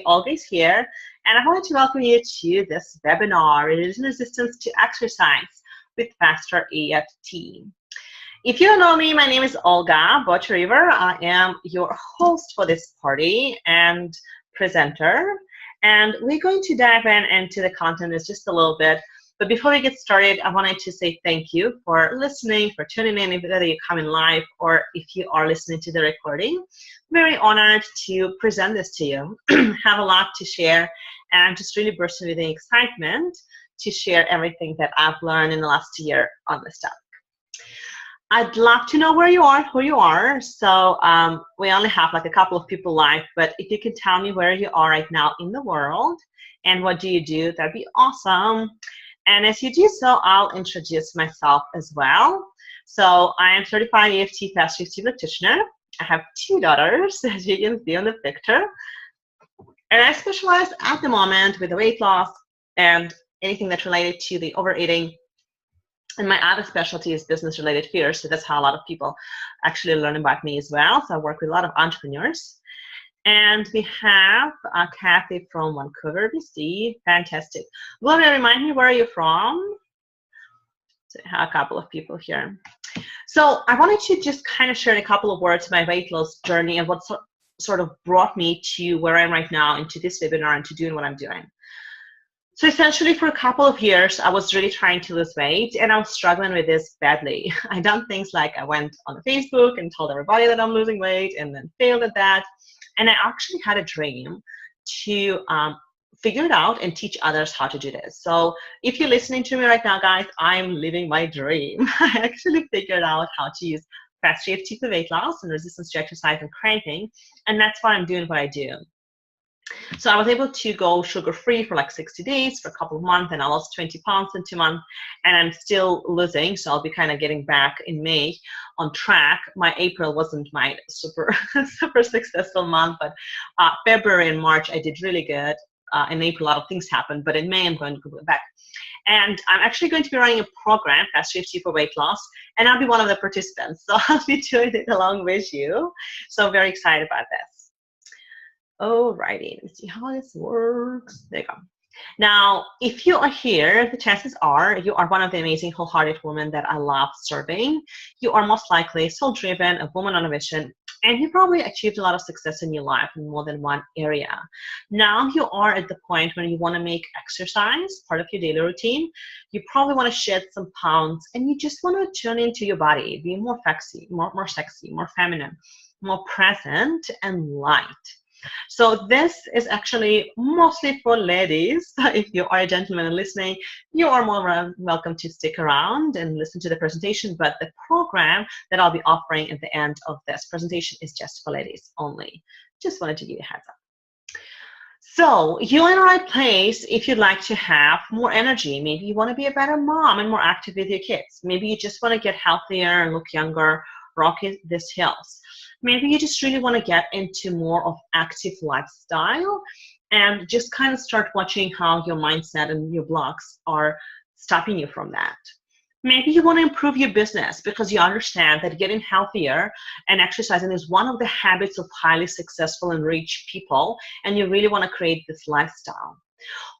Olga is here, and I wanted to welcome you to this webinar, Religion Resistance to Exercise with Faster EFT. If you don't know me, my name is Olga River. I am your host for this party and presenter, and we're going to dive into the content in just a little bit. But before we get started, I wanted to say thank you for listening, for tuning in, whether you come in live or if you are listening to the recording. Very honored to present this to you. Have a lot to share, and I'm just really bursting with the excitement to share everything that I've learned in the last year on this topic. I'd love to know where you are, who you are. So we only have like a couple of people live, but if you can tell me where you are right now in the world and what do you do, that'd be awesome. And as you do so, I'll introduce myself as well. So I am certified EFT Fast EFT practitioner. I have 2 daughters, as you can see on the picture. And I specialize at the moment with the weight loss and anything that's related to the overeating. And my other specialty is business-related fears. So that's how a lot of people actually learn about me as well. So I work with a lot of entrepreneurs. And we have Kathy from Vancouver, BC. Fantastic. Gloria, remind me, where are you from? So I have a couple of people here. So I wanted to just kind of share a couple of words of my weight loss journey and what sort of brought me to where I am right now, into this webinar and to doing what I'm doing. So essentially, for a couple of years, I was really trying to lose weight, and I was struggling with this badly. I done things like I went on Facebook and told everybody that I'm losing weight, and then failed at that. And I actually had a dream to figure it out and teach others how to do this. So if you're listening to me right now, guys, I'm living my dream. I actually figured out how to use Fast EFT for weight loss and resistance to exercise and craving, and that's why I'm doing what I do. So I was able to go sugar-free for like 60 days, for a couple of months, and I lost 20 pounds in 2 months, and I'm still losing, so I'll be kind of getting back in May on track. My April wasn't my super successful month, but February and March I did really good. In April, a lot of things happened, but in May I'm going to go back. And I'm actually going to be running a program, Fast EFT for weight loss, and I'll be one of the participants, so I'll be doing it along with you. So I'm very excited about this. Alrighty, let's see how this works. There you go. Now, if you are here, the chances are you are one of the amazing wholehearted women that I love serving. You are most likely soul-driven, a woman on a mission, and you probably achieved a lot of success in your life in more than one area. Now you are at the point where you want to make exercise part of your daily routine. You probably want to shed some pounds, and you just want to tune into your body, be more sexy, more feminine, more present and light. So this is actually mostly for ladies. If you are a gentleman and listening, you are more welcome to stick around and listen to the presentation, but the program that I'll be offering at the end of this presentation is just for ladies only. Just wanted to give you a heads up. So you're in the right place if you'd like to have more energy. Maybe you want to be a better mom and more active with your kids. Maybe you just want to get healthier and look younger, rock these hills. Maybe you just really want to get into more of active lifestyle and just kind of start watching how your mindset and your blocks are stopping you from that. Maybe you want to improve your business because you understand that getting healthier and exercising is one of the habits of highly successful and rich people, and you really want to create this lifestyle.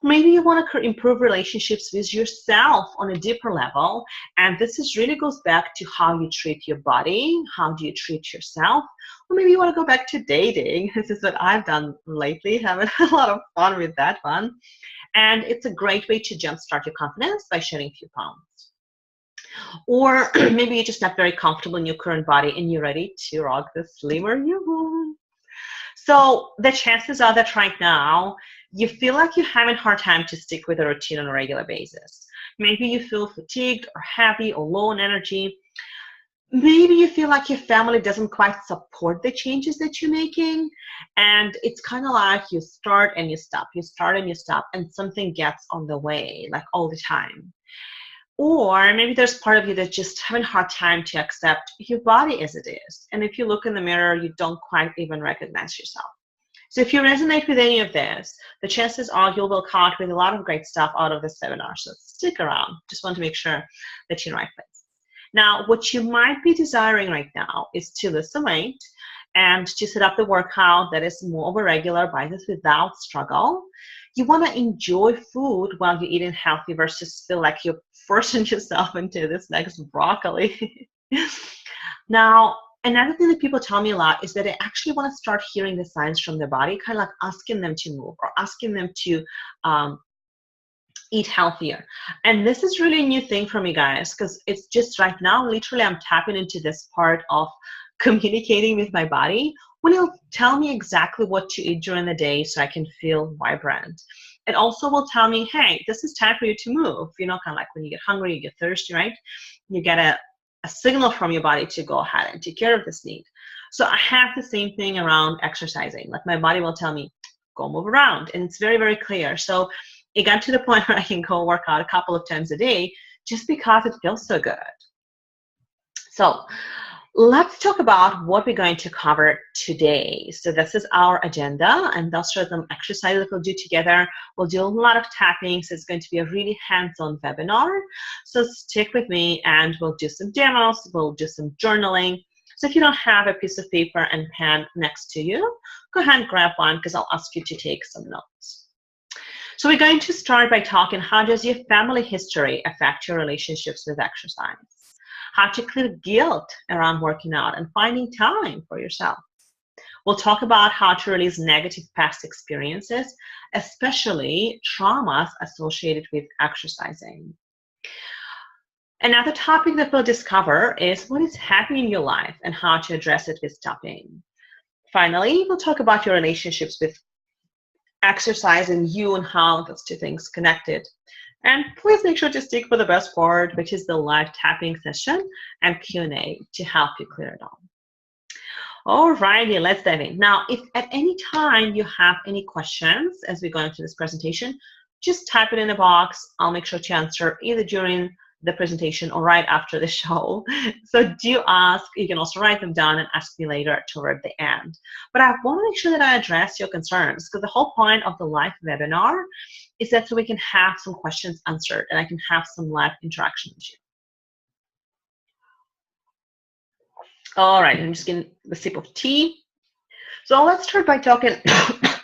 Maybe you want to improve relationships with yourself on a deeper level, and this really goes back to how you treat your body, how do you treat yourself, or maybe you want to go back to dating. This is what I've done lately, having a lot of fun with that one, and it's a great way to jumpstart your confidence by shedding a few pounds. Or maybe you're just not very comfortable in your current body and you're ready to rock the slimmer you. So the chances are that right now you feel like you're having a hard time to stick with a routine on a regular basis. Maybe you feel fatigued or heavy or low on energy. Maybe you feel like your family doesn't quite support the changes that you're making, and it's kind of like you start and you stop, you start and you stop, and something gets on the way, like all the time. Or maybe there's part of you that's just having a hard time to accept your body as it is. And if you look in the mirror, you don't quite even recognize yourself. So if you resonate with any of this, the chances are you'll walk out with a lot of great stuff out of this seminar. So stick around. Just want to make sure that you're in the right place. Now, what you might be desiring right now is to lose some weight and to set up the workout that is more of a regular basis without struggle. You want to enjoy food while you're eating healthy versus feel like you're forcing yourself into this next broccoli. Now, another thing that people tell me a lot is that they actually want to start hearing the signs from their body, kind of like asking them to move or asking them to eat healthier. And this is really a new thing for me, guys, because it's just right now, literally, I'm tapping into this part of communicating with my body when it'll tell me exactly what to eat during the day so I can feel vibrant. It also will tell me, hey, this is time for you to move. You know, kind of like when you get hungry, you get thirsty, right? You get a signal from your body to go ahead and take care of this need. So I have the same thing around exercising. Like my body will tell me, go move around. And it's very, very clear. So it got to the point where I can go work out a couple of times a day just because it feels so good. So let's talk about what we're going to cover today. So this is our agenda, and those are some exercises that we'll do together. We'll do a lot of tapping, so it's going to be a really hands-on webinar. So stick with me, and we'll do some demos, we'll do some journaling. So if you don't have a piece of paper and pen next to you, go ahead and grab one because I'll ask you to take some notes. So we're going to start by talking, how does your family history affect your relationships with exercise? How to clear guilt around working out and finding time for yourself. We'll talk about how to release negative past experiences, especially traumas associated with exercising. Another topic that we'll discover is what is happening in your life and how to address it with stopping. Finally, we'll talk about your relationships with exercise and you and how those two things connected. And please make sure to stick for the best part, which is the live tapping session and Q&A to help you clear it all. Alrighty, let's dive in. Now, if at any time you have any questions as we go into this presentation, just type it in the box. I'll make sure to answer either during the presentation or right after the show. So do ask. You can also write them down and ask me later toward the end. But I want to make sure that I address your concerns, because the whole point of the live webinar is that so we can have some questions answered and I can have some live interaction with you. All right, I'm just getting a sip of tea. So let's start by talking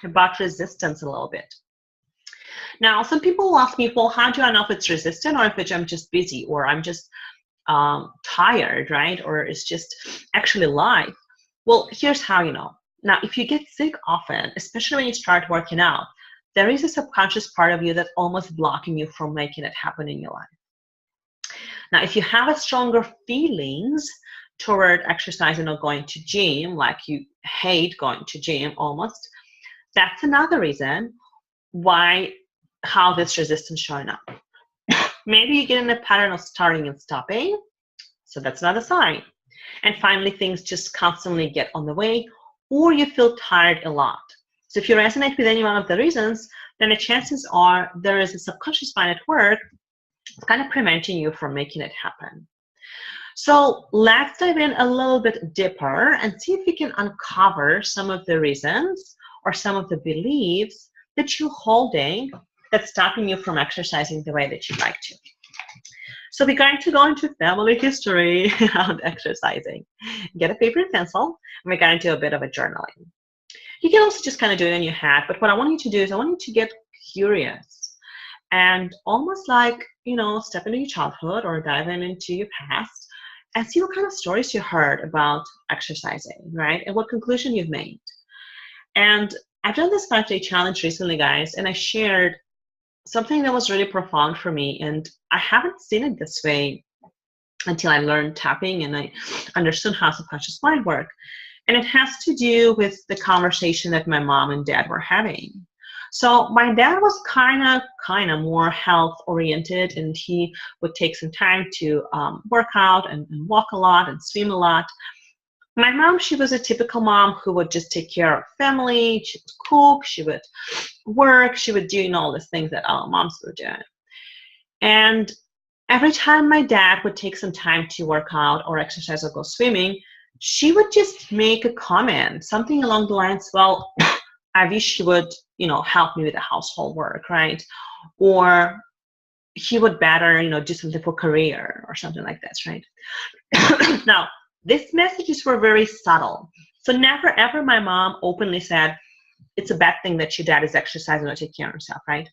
about resistance a little bit. Now, some people will ask me, well, how do I know if it's resistant or if I'm just busy or I'm just tired, right? Or it's just actually life. Well, here's how you know. Now, if you get sick often, especially when you start working out, there is a subconscious part of you that's almost blocking you from making it happen in your life. Now, if you have a stronger feelings toward exercising or going to gym, like you hate going to gym almost, that's another reason why how this resistance showing up. Maybe you get in a pattern of starting and stopping, so that's another sign. And finally, things just constantly get on the way, or you feel tired a lot. So if you resonate with any one of the reasons, then the chances are there is a subconscious mind at work kind of preventing you from making it happen. So let's dive in a little bit deeper and see if we can uncover some of the reasons or some of the beliefs that you're holding that's stopping you from exercising the way that you'd like to. So we're going to go into family history around exercising. Get a paper and pencil, and we're going to do a bit of a journaling. You can also just kind of do it in your head, but what I want you to do is I want you to get curious and almost like, you know, step into your childhood or dive into your past and see what kind of stories you heard about exercising, right? And what conclusion you've made. And I've done this 5-day challenge recently, guys, and I shared something that was really profound for me, and I haven't seen it this way until I learned tapping and I understood how subconscious mind work. And it has to do with the conversation that my mom and dad were having. So my dad was kind of more health oriented, and he would take some time to work out and walk a lot and swim a lot. My mom, she was a typical mom who would just take care of family. She would cook, she would work, she would do all these things that our moms were doing. And every time my dad would take some time to work out or exercise or go swimming, she would just make a comment, something along the lines, well, I wish she would, you know, help me with the household work, right? Or he would better, you know, do something for career or something like this, right? Now, these messages were very subtle. So never ever my mom openly said, it's a bad thing that your dad is exercising or taking care of himself, right?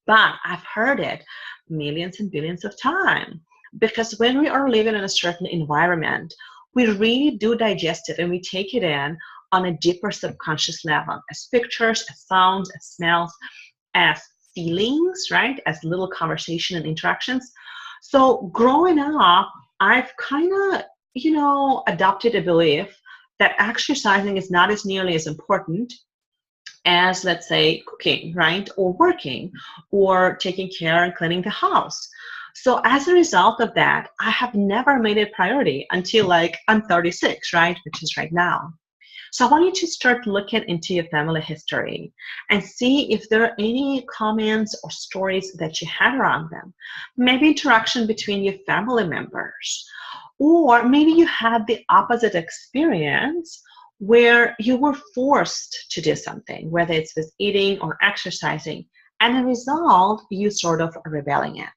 But I've heard it millions and billions of times. Because when we are living in a certain environment, we really do digest it and we take it in on a deeper subconscious level, as pictures, as sounds, as smells, as feelings, right? As little conversation and interactions. So growing up, I've kind of, adopted a belief that exercising is not as nearly as important as, let's say, cooking, right? Or working, or taking care and cleaning the house. So as a result of that, I have never made it a priority until like I'm 36, right? Which is right now. So I want you to start looking into your family history and see if there are any comments or stories that you had around them. Maybe interaction between your family members, or maybe you had the opposite experience where you were forced to do something, whether it's with eating or exercising, and as a result, you sort of rebelling it.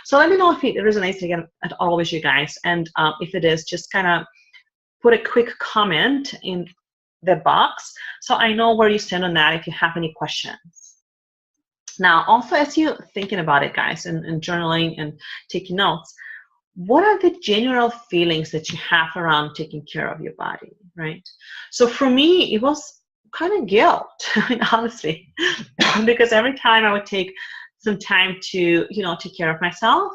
So let me know if it resonates again at all with you guys, and if it is, just kind of put a quick comment in the box so I know where you stand on that if you have any questions. Now, also as you're thinking about it, guys, and journaling and taking notes, what are the general feelings that you have around taking care of your body, right? So for me, it was kind of guilt, honestly, because every time I would take some time to, take care of myself,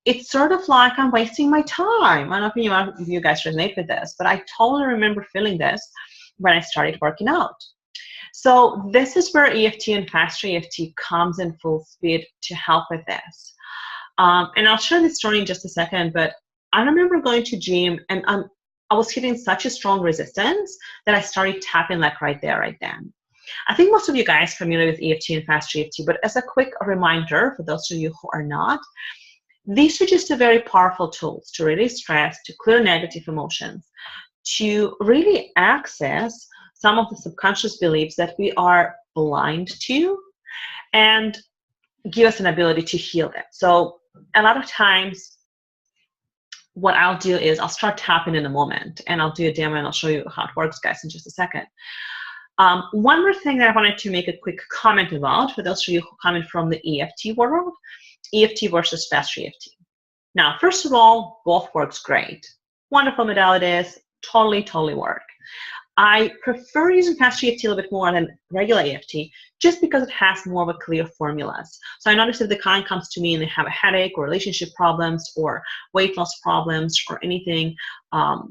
it's sort of like I'm wasting my time. I don't know if you guys resonate with this, but I totally remember feeling this when I started working out. So this is where EFT and faster EFT comes in full speed to help with this. And I'll share this story in just a second, but I remember going to gym and I was hitting such a strong resistance that I started tapping like right there, right then. I think most of you guys are familiar with EFT and faster EFT, but as a quick reminder for those of you who are not, these are just a very powerful tools to release stress, to clear negative emotions, to really access some of the subconscious beliefs that we are blind to, and give us an ability to heal them. So a lot of times what I'll do is I'll start tapping in a moment, and I'll do a demo and I'll show you how it works, guys, in just a second. One more thing that I wanted to make a quick comment about for those of you who come in from the EFT world, EFT versus faster EFT. Now, first of all, both works great. Wonderful modalities, totally work. I prefer using faster EFT a little bit more than regular EFT just because it has more of a clear formulas. So I notice if the client comes to me and they have a headache or relationship problems or weight loss problems or anything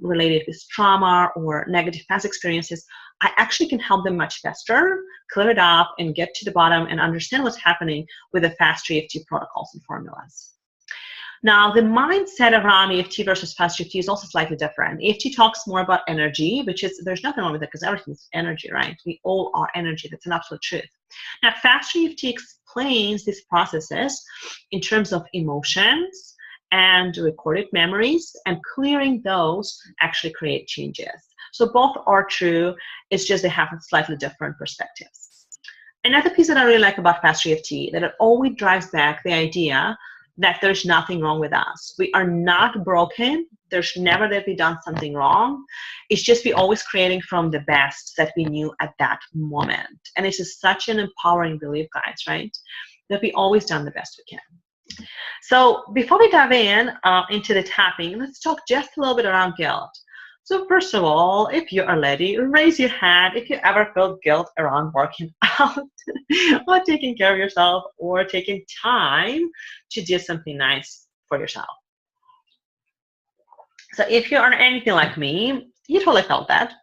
related with trauma or negative past experiences, I actually can help them much faster, clear it up, and get to the bottom and understand what's happening with the faster EFT protocols and formulas. Now, the mindset around EFT versus faster EFT is also slightly different. EFT talks more about energy, which is, there's nothing wrong with it because everything's energy, right? We all are energy. That's an absolute truth. Now, faster EFT explains these processes in terms of emotions and recorded memories, and clearing those actually create changes. So both are true. It's just they have slightly different perspectives. Another piece that I really like about faster EFT, that it always drives back the idea that there's nothing wrong with us. We are not broken. There's never that we've done something wrong. It's just we always creating from the best that we knew at that moment. And it's just such an empowering belief, guys, right? That we always done the best we can. So before we dive in into the tapping, let's talk just a little bit around guilt. So first of all, if you are ready, raise your hand if you ever felt guilt around working out or taking care of yourself or taking time to do something nice for yourself. So if you are anything like me, you totally felt that.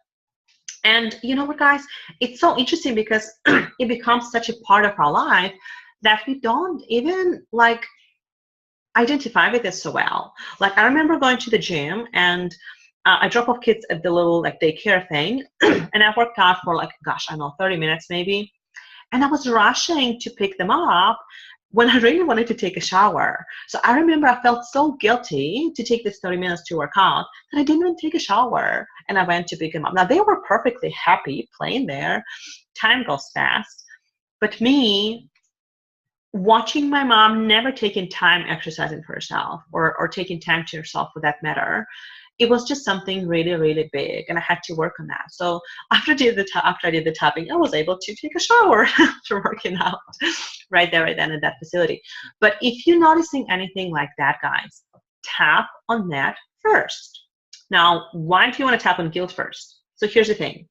And you know what, guys? It's so interesting because it becomes such a part of our life that we don't even like identify with it so well. Like I remember going to the gym and I drop off kids at the little like daycare thing, and I worked out for like, gosh, I don't know, 30 minutes maybe. And I was rushing to pick them up when I really wanted to take a shower. So I remember I felt so guilty to take this 30 minutes to work out that I didn't even take a shower, and I went to pick them up. Now they were perfectly happy playing there. Time goes fast. But me, watching my mom never taking time exercising for herself or taking time to herself for that matter, it was just something really, really big, and I had to work on that. So after I did the tapping, I was able to take a shower after working out right there, right then at that facility. But if you're noticing anything like that, guys, tap on that first. Now, why do you want to tap on guilt first? So here's the thing.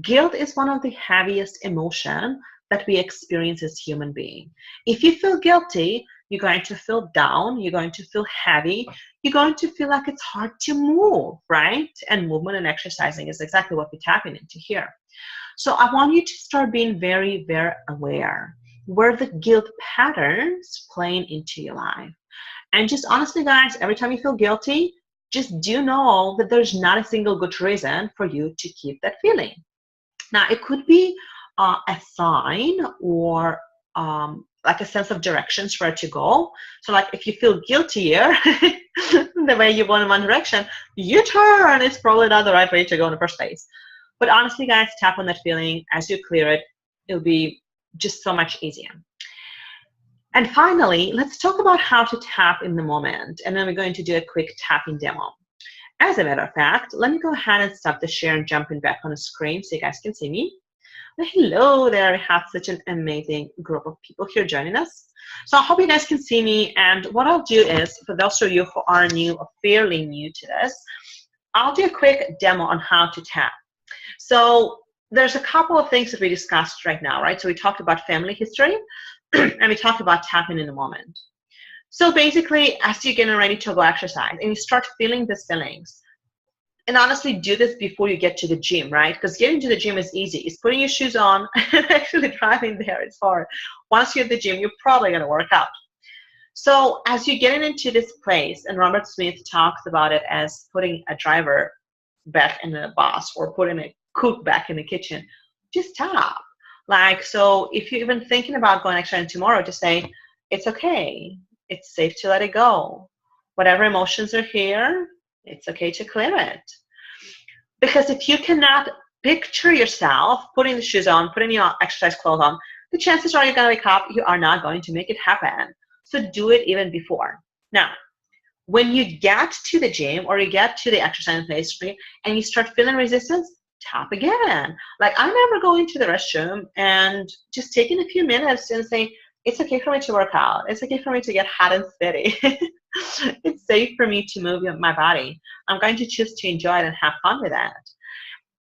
Guilt is one of the heaviest emotions that we experience as human beings. If you feel guilty, you're going to feel down, you're going to feel heavy, you're going to feel like it's hard to move, right? And movement and exercising is exactly what we're tapping into here. So I want you to start being very, very aware where the guilt patterns playing into your life. And just honestly, guys, every time you feel guilty, just do know that there's not a single good reason for you to keep that feeling. Now, it could be a sign or like a sense of directions for it to go. So like if you feel guiltier the way you want in one direction, you turn, it's probably not the right way to go in the first place. But honestly, guys, tap on that feeling. As you clear it, it'll be just so much easier. And finally, let's talk about how to tap in the moment. And then we're going to do a quick tapping demo. As a matter of fact, let me go ahead and stop the share and jump in back on the screen so you guys can see me. Hello there, we have such an amazing group of people here joining us. So I hope you guys can see me, and what I'll do is, for those of you who are new or fairly new to this, I'll do a quick demo on how to tap. So there's a couple of things that we discussed right now, right? So we talked about family history, and we talked about tapping in the moment. So basically, as you're getting ready to go exercise, and you start feeling these feelings, and honestly, do this before you get to the gym, right? Because getting to the gym is easy. It's putting your shoes on and actually driving there. It's hard. Once you're at the gym, you're probably going to work out. So as you're getting into this place, and Robert Smith talks about it as putting a driver back in the bus or putting a cook back in the kitchen, just tap. Like, so if you're even thinking about going exercising tomorrow, just say, it's okay. It's safe to let it go. Whatever emotions are here, it's okay to clear it. Because if you cannot picture yourself putting the shoes on, putting your exercise clothes on, the chances are you're going to wake up, you are not going to make it happen. So do it even before. Now, when you get to the gym or you get to the exercise place and you start feeling resistance, tap again. Like, I remember going to the restroom and just taking a few minutes and saying, it's okay for me to work out. It's okay for me to get hot and sweaty. It's safe for me to move my body. I'm going to choose to enjoy it and have fun with that.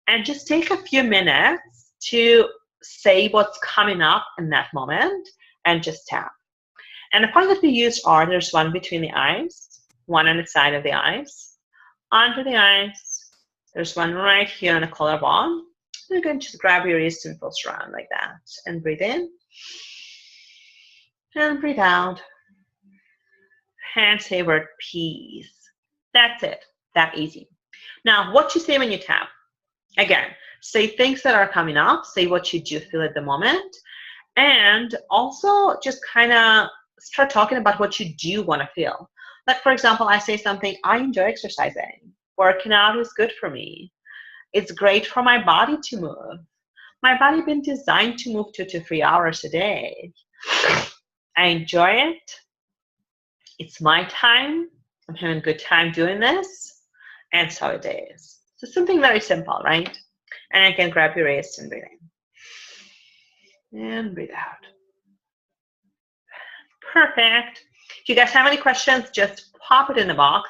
And just take a few minutes to say what's coming up in that moment and just tap. And the points that we use are, there's one between the eyes, one on the side of the eyes, under the eyes, there's one right here on the collarbone. You're going to just grab your wrist and pulse around like that. And breathe in. And breathe out. And say the word peace. That's it. That easy. Now, what you say when you tap. Again, say things that are coming up. Say what you do feel at the moment. And also just kind of start talking about what you do want to feel. Like, for example, I say something, I enjoy exercising. Working out is good for me. It's great for my body to move. My body been designed to move 2 to 3 hours a day. I enjoy it. It's my time. I'm having a good time doing this. And so it is. So something very simple, right? And I can grab your wrist and breathe in. And breathe out. Perfect. If you guys have any questions, just pop it in the box.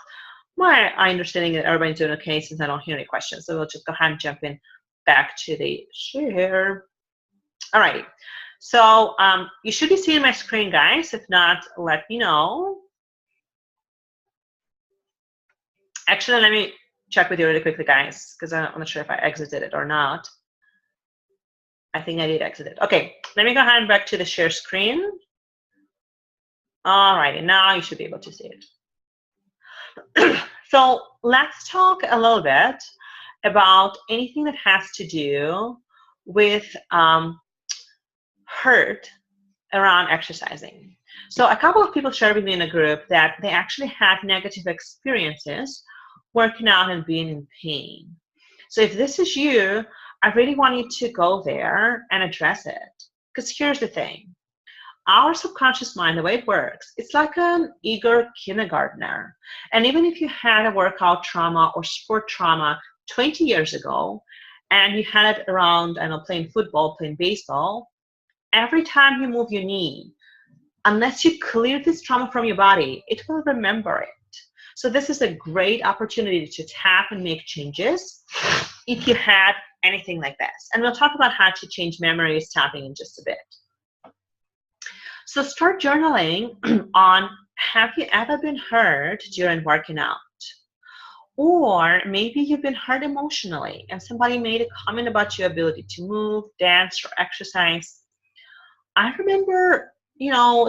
My understanding that everybody's doing okay since I don't hear any questions. So we'll just go ahead and jump in back to the share. Alrighty. So you should be seeing my screen, guys. If not, let me know. Actually, let me check with you really quickly, guys, because I'm not sure if I exited it or not. I think I did exit it. Okay, let me go ahead and back to the share screen. Alrighty, now you should be able to see it. So let's talk a little bit about anything that has to do with hurt around exercising. So a couple of people shared with me in a group that they actually had negative experiences working out and being in pain. So if this is you, I really want you to go there and address it. Because here's the thing. Our subconscious mind, the way it works, it's like an eager kindergartner. And even if you had a workout trauma or sport trauma 20 years ago, and you had it around, I don't know, playing football, playing baseball, every time you move your knee, unless you clear this trauma from your body, it will remember it. So this is a great opportunity to tap and make changes if you had anything like this. And we'll talk about how to change memories tapping in just a bit. So start journaling on, have you ever been hurt during working out? Or maybe you've been hurt emotionally and somebody made a comment about your ability to move, dance, or exercise. I remember,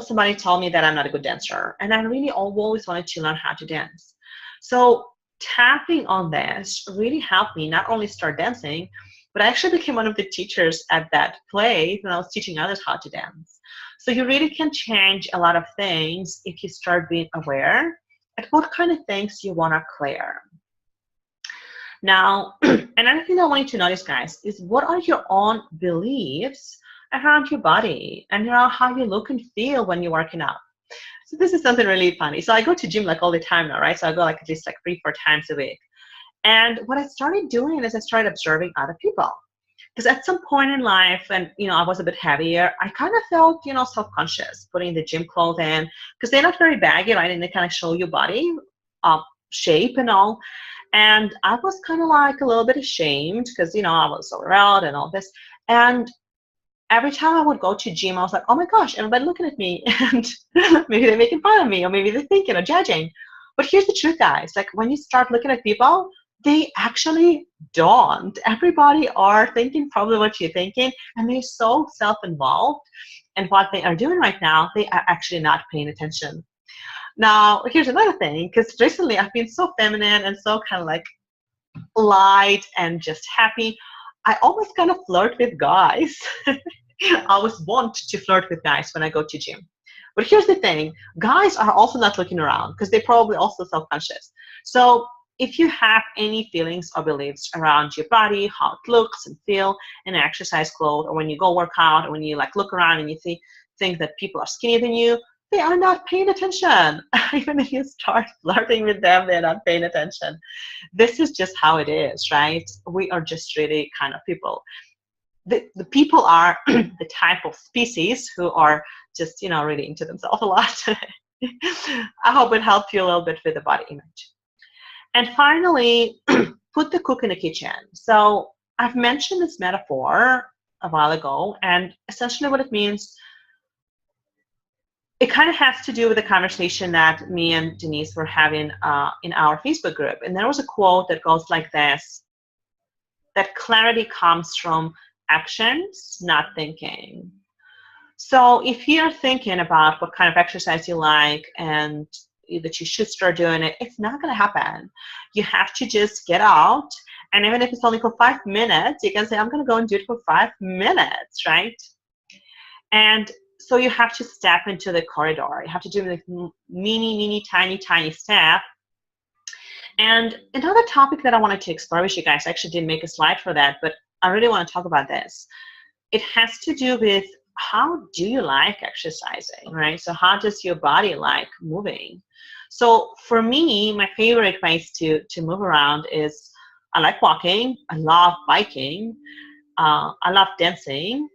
somebody told me that I'm not a good dancer, and I really always wanted to learn how to dance. So tapping on this really helped me not only start dancing, but I actually became one of the teachers at that place, and I was teaching others how to dance. So you really can change a lot of things if you start being aware at what kind of things you want to clear. Now, another thing I want you to notice, guys, is what are your own beliefs around your body and how you look and feel when you're working out. So this is something really funny. So I go to gym like all the time now, right? So I go like at least like 3-4 times a week. And what I started doing is I started observing other people. Because at some point in life, and I was a bit heavier, I kind of felt, self-conscious putting the gym clothes in, because they're not very baggy, right? And they kind of show your body shape and all. And I was kind of like a little bit ashamed because, I was overwhelmed and all this. And every time I would go to gym, I was like, oh my gosh, everybody looking at me, and maybe they're making fun of me, or maybe they're thinking or judging. But here's the truth, guys. Like when you start looking at people, they actually don't. Everybody are thinking probably what you're thinking, and they're so self-involved in what they are doing right now, they are actually not paying attention. Now, here's another thing, because recently I've been so feminine and so kind of like light and just happy. I almost kind of flirt with guys. I always want to flirt with guys when I go to gym. But here's the thing, guys are also not looking around because they're probably also self-conscious. So if you have any feelings or beliefs around your body, how it looks and feel in exercise clothes, or when you go work out, or when you like look around and you think that people are skinnier than you, they are not paying attention. Even if you start flirting with them, they're not paying attention. This is just how it is, right? We are just really kind of people. The people are the type of species who are just, really into themselves a lot. I hope it helped you a little bit with the body image. And finally, put the cook in the kitchen. So I've mentioned this metaphor a while ago, and essentially what it means, it kind of has to do with the conversation that me and Denise were having in our Facebook group. And there was a quote that goes like this, that clarity comes from actions, not thinking. So if you're thinking about what kind of exercise you like and that you should start doing it, it's not going to happen. You have to just get out, and even if it's only for 5 minutes, you can say, I'm going to go and do it for 5 minutes, right? And so you have to step into the corridor. You have to do like mini, tiny step. And another topic that I wanted to explore with you guys, I actually didn't make a slide for that, but I really want to talk about this. It has to do with, how do you like exercising, right? So how does your body like moving? So for me, my favorite ways to move around is, I like walking, I love biking, I love dancing,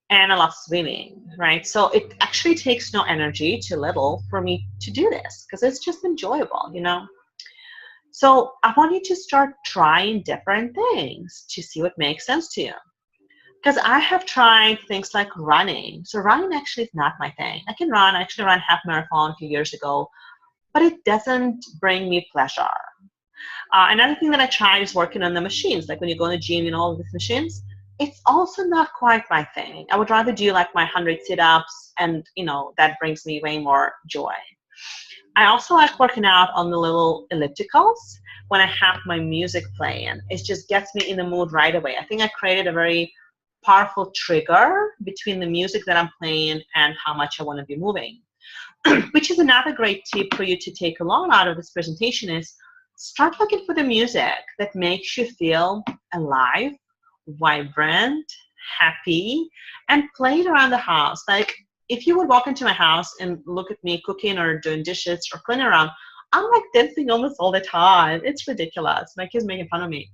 and I love swimming, right? So it actually takes no energy to little for me to do this because it's just enjoyable, So I want you to start trying different things to see what makes sense to you. Because I have tried things like running. So running actually is not my thing. I can run. I actually ran half marathon a few years ago, but it doesn't bring me pleasure. Another thing that I tried is working on the machines. Like when you go in the gym, all of these machines, it's also not quite my thing. I would rather do like my 100 sit-ups, and that brings me way more joy. I also like working out on the little ellipticals when I have my music playing. It just gets me in the mood right away. I think I created a very powerful trigger between the music that I'm playing and how much I want to be moving. Which is another great tip for you to take along out of this presentation is, start looking for the music that makes you feel alive, vibrant, happy, and play it around the house. Like, if you would walk into my house and look at me cooking or doing dishes or cleaning around, I'm like dancing almost all the time. It's ridiculous. My kids making fun of me.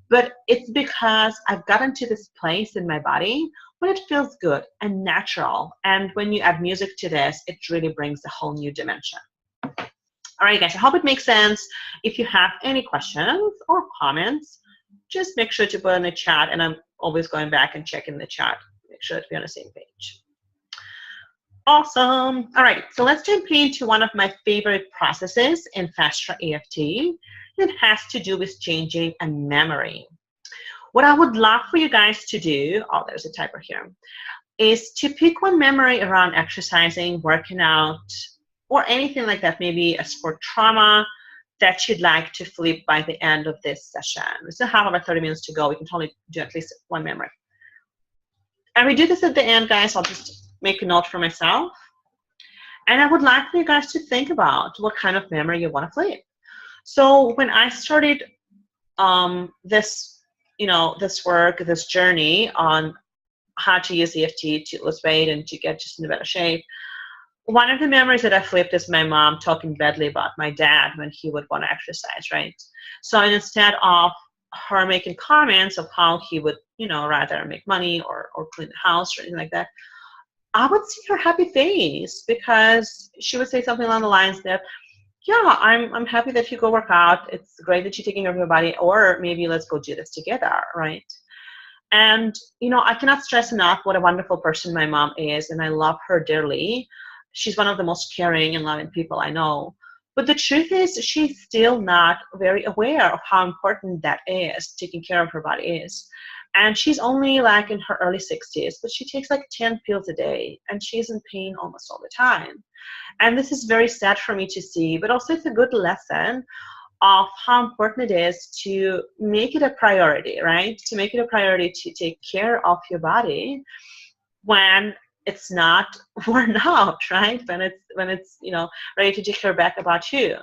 But it's because I've gotten to this place in my body when it feels good and natural. And when you add music to this, it really brings a whole new dimension. All right, guys, I hope it makes sense. If you have any questions or comments, just make sure to put in the chat, and I'm always going back and checking the chat. Make sure to be on the same page. Awesome. All right, so let's jump into one of my favorite processes in Fastra EFT. It has to do with changing a memory. What I would love for you guys to do, oh, there's a typo here, is to pick one memory around exercising, working out, or anything like that, maybe a sport trauma that you'd like to flip by the end of this session. We still have about 30 minutes to go. We can totally do at least one memory. And we do this at the end, guys. I'll just make a note for myself. And I would like for you guys to think about what kind of memory you want to flip. So when I started this work, this journey on how to use EFT to lose weight and to get just in a better shape, one of the memories that I flipped is my mom talking badly about my dad when he would want to exercise, right? So instead of her making comments of how he would, rather make money or clean the house or anything like that, I would see her happy face, because she would say something along the lines that, yeah, I'm happy that you go work out. It's great that you're taking care of your body, or maybe let's go do this together, right? And, I cannot stress enough what a wonderful person my mom is, and I love her dearly. She's one of the most caring and loving people I know. But the truth is, she's still not very aware of how important that is, taking care of her body is. And she's only like in her early 60s, but she takes like 10 pills a day, and she's in pain almost all the time. And this is very sad for me to see, but also it's a good lesson of how important it is to make it a priority, right? To make it a priority to take care of your body when it's not worn out, right? When it's ready to take care back about you.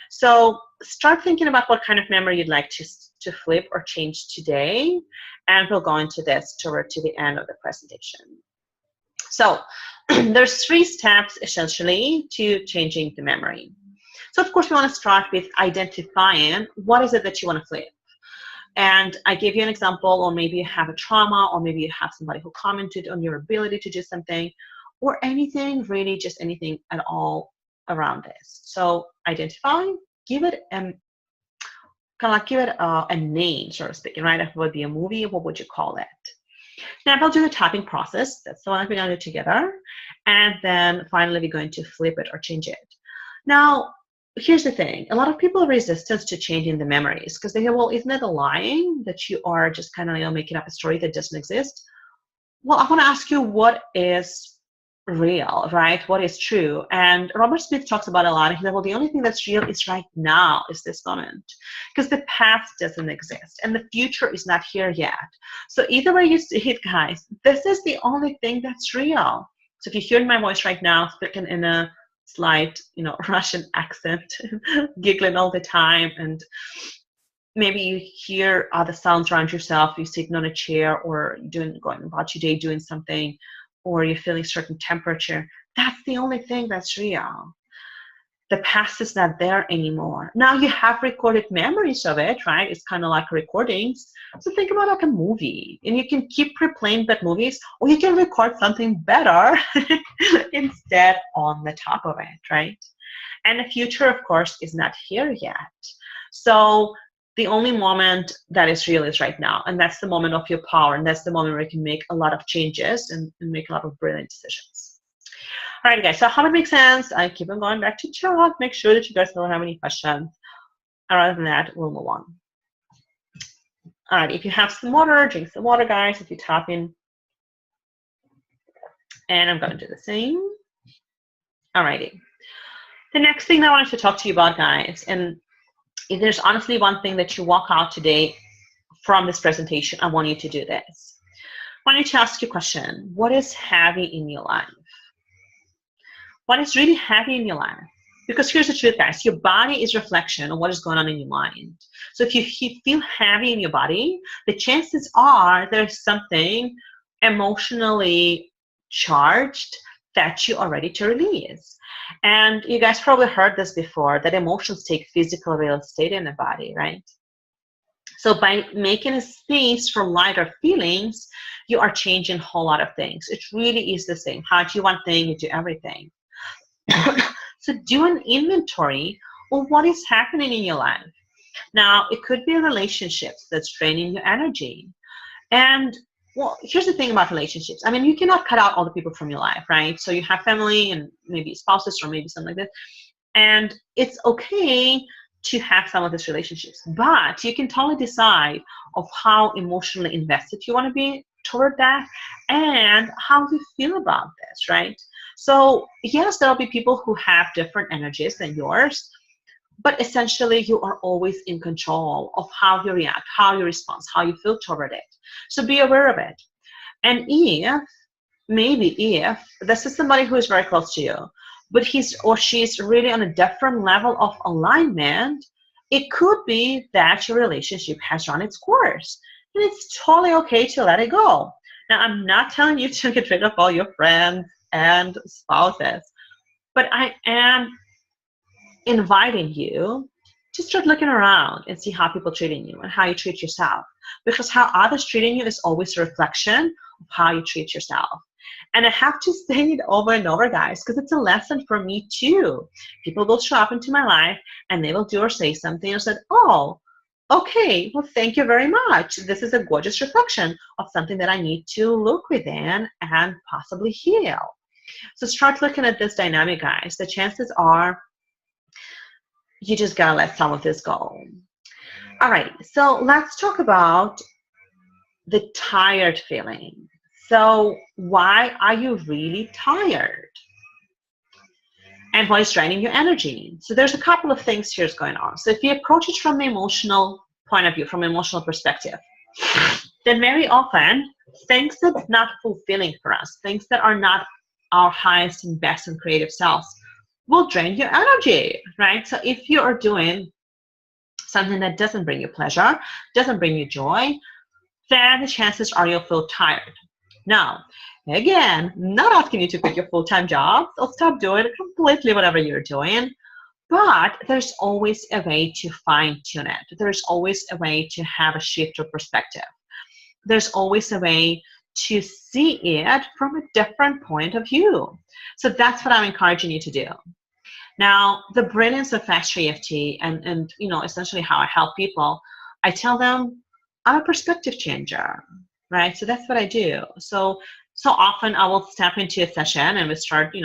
So start thinking about what kind of memory you'd like to flip or change today, and we'll go into this toward to the end of the presentation. So there's 3 steps essentially to changing the memory. So of course we want to start with identifying what is it that you want to flip. And I gave you an example, or maybe you have a trauma, or maybe you have somebody who commented on your ability to do something, or anything, really just anything at all around this. So identify, give it a name, so to speak, right? If it would be a movie, what would you call it? Now we'll do the tapping process. That's the one that we're going to do together. And then finally, we're going to flip it or change it. Now, here's the thing. A lot of people are resistant to changing the memories because they say, well, isn't it a lying that you are just kind of making up a story that doesn't exist? Well, I want to ask you, what is real, right? What is true? And Robert Smith talks about a lot. He said, well, the only thing that's real is right now, is this moment, because the past doesn't exist and the future is not here yet. So either way you see it, guys, this is the only thing that's real. So if you're hearing my voice right now, speaking in a slight, Russian accent, giggling all the time, and maybe you hear other sounds around yourself, you're sitting on a chair or going about your day doing something, or you're feeling certain temperature, that's the only thing that's real. The past is not there anymore. Now you have recorded memories of it, right? It's kind of like recordings. So think about like a movie, and you can keep replaying that movies, or you can record something better instead on the top of it, right? And the future, of course, is not here yet. So the only moment that is real is right now, and that's the moment of your power, and that's the moment where you can make a lot of changes and make a lot of brilliant decisions. All right, guys, so how it makes sense, I keep on going back to chat, make sure that you guys don't have any questions. Other than that, we'll move on. All right, if you have some water, drink some water, guys, if you tap in. And I'm going to do the same. All righty. The next thing I wanted to talk to you about, guys, and if there's honestly one thing that you walk out today from this presentation, I want you to do this. I want you to ask you a question. What is heavy in your life? What is really heavy in your life? Because here's the truth, guys. Your body is a reflection of what is going on in your mind. So if you feel heavy in your body, the chances are there's something emotionally charged that you are ready to release. And you guys probably heard this before, that emotions take physical real estate in the body, right? So by making a space for lighter feelings, you are changing a whole lot of things. It really is the same. How do one thing, you do everything. So do an inventory of what is happening in your life. Now, it could be relationships that's draining your energy. And well, here's the thing about relationships. I mean, you cannot cut out all the people from your life, right? So you have family and maybe spouses or maybe something like that. And it's okay to have some of these relationships, but you can totally decide of how emotionally invested you want to be toward that and how you feel about this, right? So yes, there'll be people who have different energies than yours, but essentially you are always in control of how you react, how you respond, how you feel toward it. So be aware of it. And if this is somebody who is very close to you, but he's or she's really on a different level of alignment, it could be that your relationship has run its course. And it's totally okay to let it go. Now, I'm not telling you to get rid of all your friends and spouses, but I am inviting you to start looking around and see how people are treating you and how you treat yourself. Because how others treating you is always a reflection of how you treat yourself. And I have to say it over and over, guys, because it's a lesson for me too. People will show up into my life and they will do or say something and said, oh, okay, well, thank you very much. This is a gorgeous reflection of something that I need to look within and possibly heal. So start looking at this dynamic, guys. The chances are you just gotta let some of this go. All right, so let's talk about the tired feeling. So why are you really tired? And what is draining your energy? So there's a couple of things here going on. So if you approach it from the emotional point of view, from an emotional perspective, then very often things that are not fulfilling for us, things that are not our highest and best and creative selves, will drain your energy, right? So if you are doing something that doesn't bring you pleasure, doesn't bring you joy, then the chances are you'll feel tired. Now, again, not asking you to quit your full-time job or stop doing completely whatever you're doing, but there's always a way to fine-tune it. There's always a way to have a shift of perspective. There's always a way to see it from a different point of view. So that's what I'm encouraging you to do. Now, the brilliance of Fast EFT and essentially how I help people, I tell them I'm a perspective changer, right? So that's what I do. So often I will step into a session and we start,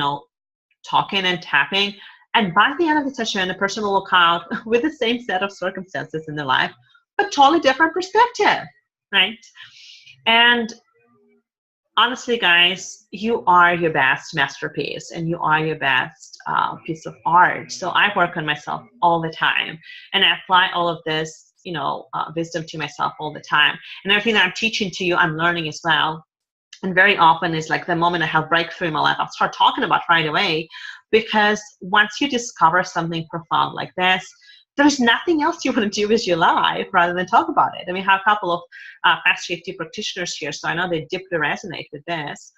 talking and tapping. And by the end of the session, the person will walk out with the same set of circumstances in their life, but totally different perspective, right? And honestly, guys, you are your best masterpiece and you are your best piece of art. So I work on myself all the time and I apply all of this, wisdom to myself all the time. And everything that I'm teaching to you, I'm learning as well. And very often it's like the moment I have breakthrough in my life, I'll start talking about right away, because once you discover something profound like this, there's nothing else you want to do with your life rather than talk about it. I mean, I have a couple of Fast EFT practitioners here, so I know they deeply resonate with this.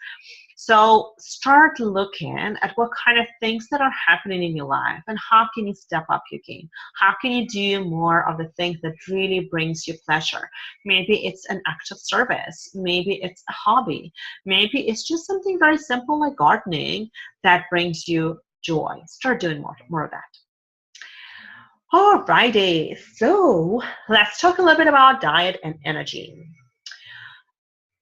So start looking at what kind of things that are happening in your life and how can you step up your game? How can you do more of the things that really brings you pleasure? Maybe it's an act of service. Maybe it's a hobby. Maybe it's just something very simple like gardening that brings you joy. Start doing more of that. Alrighty, so let's talk a little bit about diet and energy.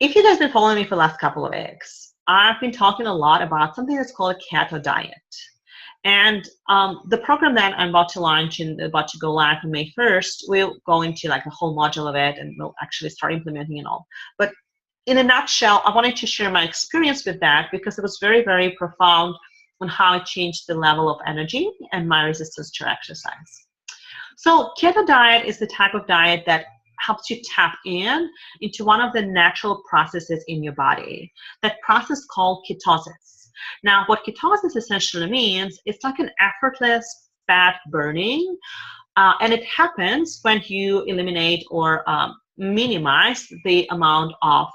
If you guys have been following me for the last couple of weeks, I've been talking a lot about something that's called a keto diet. And the program that I'm about to launch and about to go live on May 1st, we'll go into like a whole module of it and we'll actually start implementing it all. But in a nutshell, I wanted to share my experience with that because it was very, very profound on how it changed the level of energy and my resistance to exercise. So keto diet is the type of diet that helps you tap into one of the natural processes in your body. That process called ketosis. Now, what ketosis essentially means, it's like an effortless fat burning, and it happens when you eliminate or minimize the amount of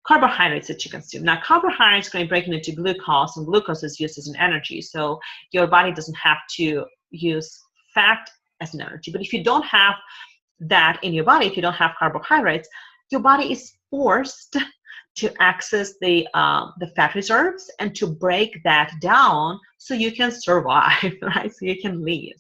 carbohydrates that you consume. Now, carbohydrates are going to break into glucose, and glucose is used as an energy. So your body doesn't have to use fat as an energy. But if you don't have that in your body, if you don't have carbohydrates, your body is forced to access the fat reserves and to break that down so you can survive, right? So you can live.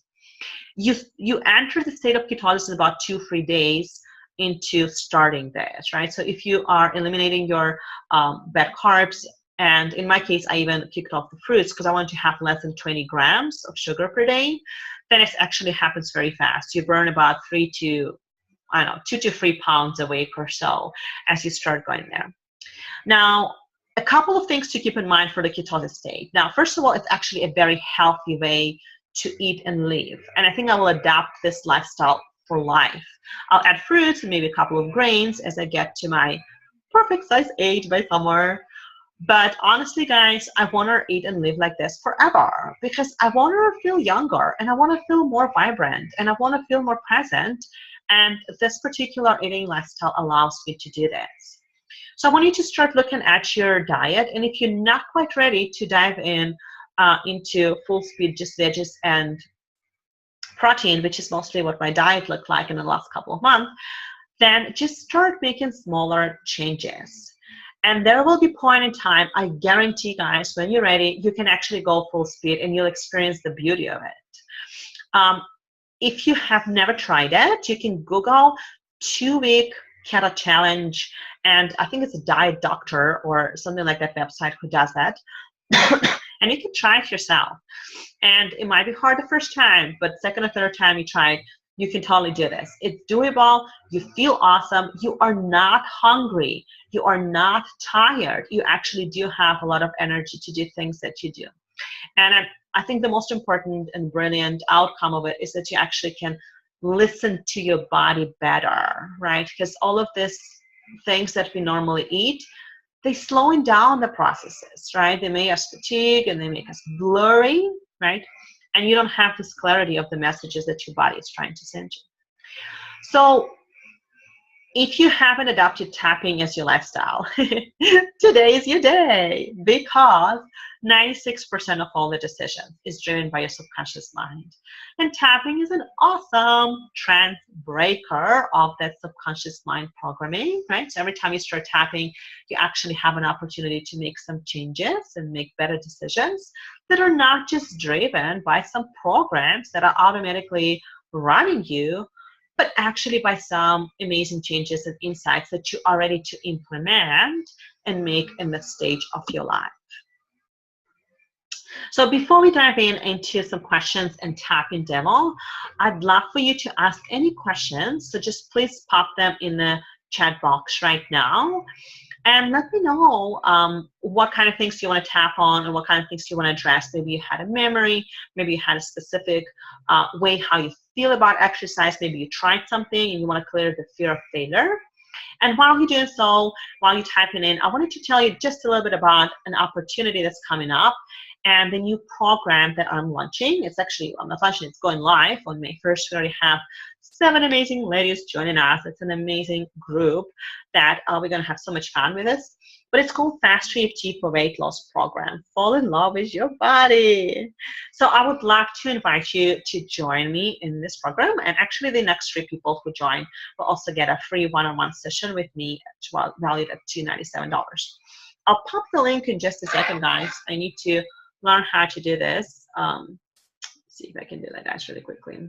You enter the state of ketosis about 2-3 days into starting this, right? So if you are eliminating your bad carbs, and in my case, I even kicked off the fruits because I want to have less than 20 grams of sugar per day, then it actually happens very fast. You burn about 2 to 3 pounds a week or so as you start going there. Now, a couple of things to keep in mind for the ketosis state. Now, first of all, it's actually a very healthy way to eat and live. And I think I will adapt this lifestyle for life. I'll add fruits and maybe a couple of grains as I get to my perfect size 8 by summer. But honestly, guys, I want to eat and live like this forever because I want to feel younger and I want to feel more vibrant and I want to feel more present. And this particular eating lifestyle allows me to do this. So I want you to start looking at your diet. And if you're not quite ready to dive in into full speed, just veggies and protein, which is mostly what my diet looked like in the last couple of months, then just start making smaller changes. And there will be a point in time, I guarantee, guys, when you're ready, you can actually go full speed and you'll experience the beauty of it. If you have never tried it, you can Google 2-week keto challenge, and I think it's a diet doctor or something like that website who does that. And you can try it yourself. And it might be hard the first time, but second or third time you try it, you can totally do this. It's doable. You feel awesome. You are not hungry. You are not tired. You actually do have a lot of energy to do things that you do. And I think the most important and brilliant outcome of it is that you actually can listen to your body better, right? Because all of these things that we normally eat, they slowing down the processes, right? They make us fatigue and they make us blurry, right? And you don't have this clarity of the messages that your body is trying to send you. So if you haven't adopted tapping as your lifestyle, today is your day, because 96% of all the decisions is driven by your subconscious mind. And tapping is an awesome trend breaker of that subconscious mind programming, right? So every time you start tapping, you actually have an opportunity to make some changes and make better decisions that are not just driven by some programs that are automatically running you, but actually by some amazing changes and insights that you are ready to implement and make in the stage of your life. So before we dive into some questions and tapping demo, I'd love for you to ask any questions. So just please pop them in the chat box right now. And let me know what kind of things you want to tap on and what kind of things you want to address. Maybe you had a memory, maybe you had a specific way how you feel about exercise, maybe you tried something and you want to clear the fear of failure. And while you're doing so, while you're typing in, I wanted to tell you just a little bit about an opportunity that's coming up and the new program that I'm launching. It's actually, I'm not launching, it's going live on May 1st. We already have 7 amazing ladies joining us. It's an amazing group that we're going to have so much fun with this. But it's called Fast EFT for Weight Loss Program. Fall in love with your body. So I would love to invite you to join me in this program. And actually the next 3 people who join will also get a free one-on-one session with me valued at $297. I'll pop the link in just a second, guys. I need to learn how to do this. See if I can do that, guys, really quickly.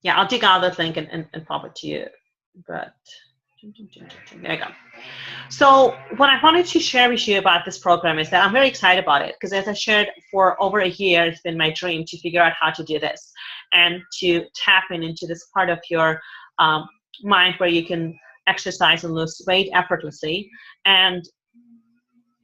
Yeah, I'll dig out the link and pop it to you. But there you go. So what I wanted to share with you about this program is that I'm very excited about it because, as I shared, for over a year, it's been my dream to figure out how to do this and to tap into this part of your mind where you can exercise and lose weight effortlessly, and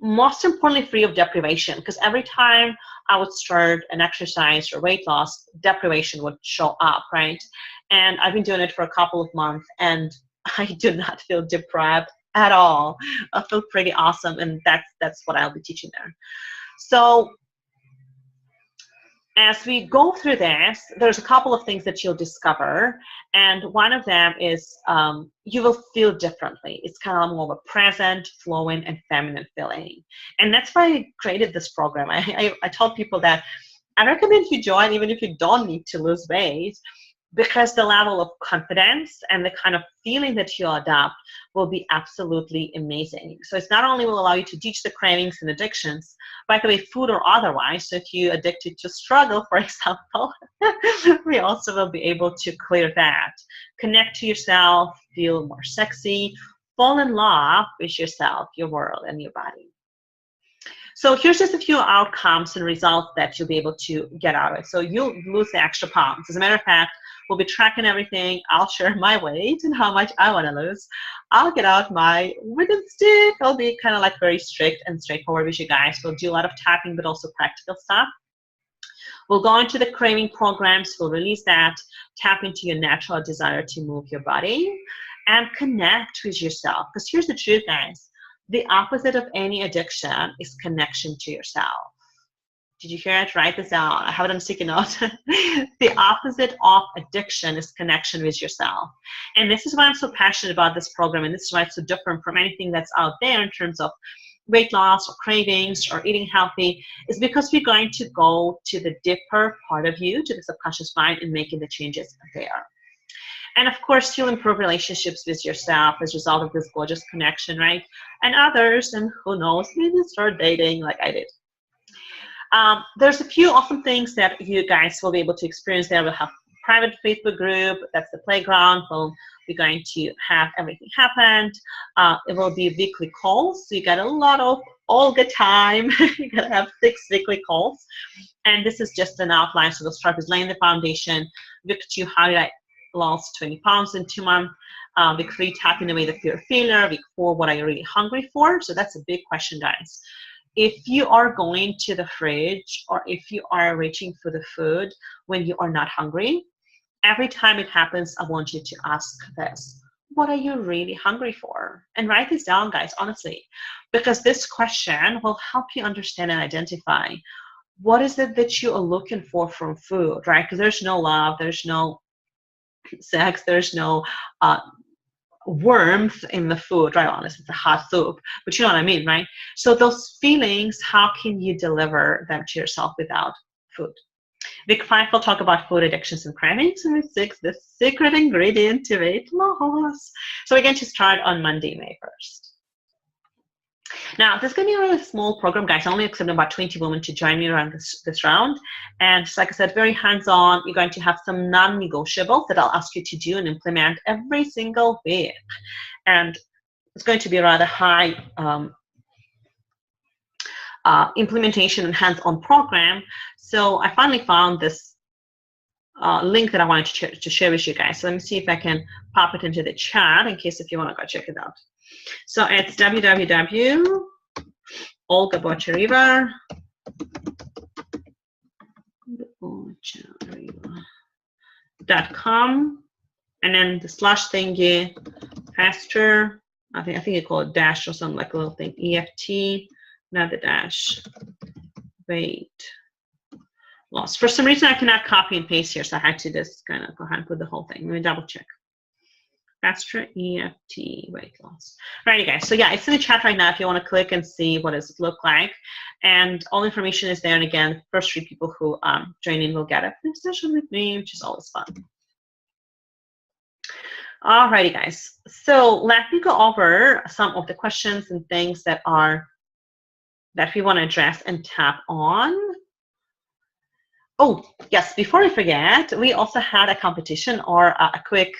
most importantly, free of deprivation, because every time I would start an exercise or weight loss, deprivation would show up, right? And I've been doing it for a couple of months, and I do not feel deprived at all. I feel pretty awesome, and that's what I'll be teaching there. So As we go through this, there's a couple of things that you'll discover, and one of them is you will feel differently. It's kind of more of a present, flowing, and feminine feeling. And that's why I created this program. I told people that I recommend you join even if you don't need to lose weight, because the level of confidence and the kind of feeling that you adopt will be absolutely amazing. So it's not only will allow you to ditch the cravings and addictions, by the way, food or otherwise. So if you're addicted to struggle, for example, we also will be able to clear that. Connect to yourself, feel more sexy, fall in love with yourself, your world, and your body. So here's just a few outcomes and results that you'll be able to get out of it. So you'll lose the extra pounds. As a matter of fact, we'll be tracking everything. I'll share my weight and how much I want to lose. I'll get out my wooden stick. I'll be kind of like very strict and straightforward with you guys. We'll do a lot of tapping, but also practical stuff. We'll go into the craving programs. We'll release that, tap into your natural desire to move your body, and connect with yourself. Because here's the truth, guys. The opposite of any addiction is connection to yourself. Did you hear it? Write this down. I have it on a sticky note. The opposite of addiction is connection with yourself. And this is why I'm so passionate about this program, and this is why it's so different from anything that's out there in terms of weight loss or cravings or eating healthy, is because we're going to go to the deeper part of you, to the subconscious mind, and making the changes there. And of course, you'll improve relationships with yourself as a result of this gorgeous connection, right? And others, and who knows, maybe start dating like I did. There's a few awesome things that you guys will be able to experience there. We'll have a private Facebook group. That's the playground. We're going to have everything happen. It will be weekly calls. So you got a lot of Olga time. You're going to have 6 weekly calls. And this is just an outline. So the start is laying the foundation. Week 2, how did I lost 20 pounds in 2 months. Week 3, tapping away the fear of failure. Week 4, what are you really hungry for? So that's a big question, guys. If you are going to the fridge, or if you are reaching for the food when you are not hungry, every time it happens, I want you to ask this: what are you really hungry for? And write this down, guys, honestly, because this question will help you understand and identify what is it that you are looking for from food, right? Because there's no love, there's no sex, there's no warmth in the food, right? Honestly, it's a hot soup, but you know what I mean, right? So those feelings, how can you deliver them to yourself without food? Week 5, we'll talk about food addictions and cravings. And week 6, the secret ingredient to weight loss. So we're going to start on Monday, May 1st. Now, this is going to be a really small program, guys. I only accept about 20 women to join me around this round. And just like I said, very hands-on. You're going to have some non-negotiables that I'll ask you to do and implement every single week. And it's going to be a rather high implementation and hands-on program. So I finally found this link that I wanted to share with you guys. So let me see if I can pop it into the chat in case if you want to go check it out. So it's www.olgaboceriva.com, and then the slash thingy, faster. I think you call it dash or something, like a little thing. EFT, not the dash. Weight loss. For some reason, I cannot copy and paste here, so I had to just kind of go ahead and put the whole thing. Let me double check. Faster EFT weight loss. Alrighty, guys. So yeah, it's in the chat right now if you want to click and see what does it look like. And all information is there. And again, first 3 people who join in will get a free session with me, which is always fun. Alrighty, guys. So let me go over some of the questions and things that we want to address and tap on. Oh, yes, before I forget, we also had a competition or a quick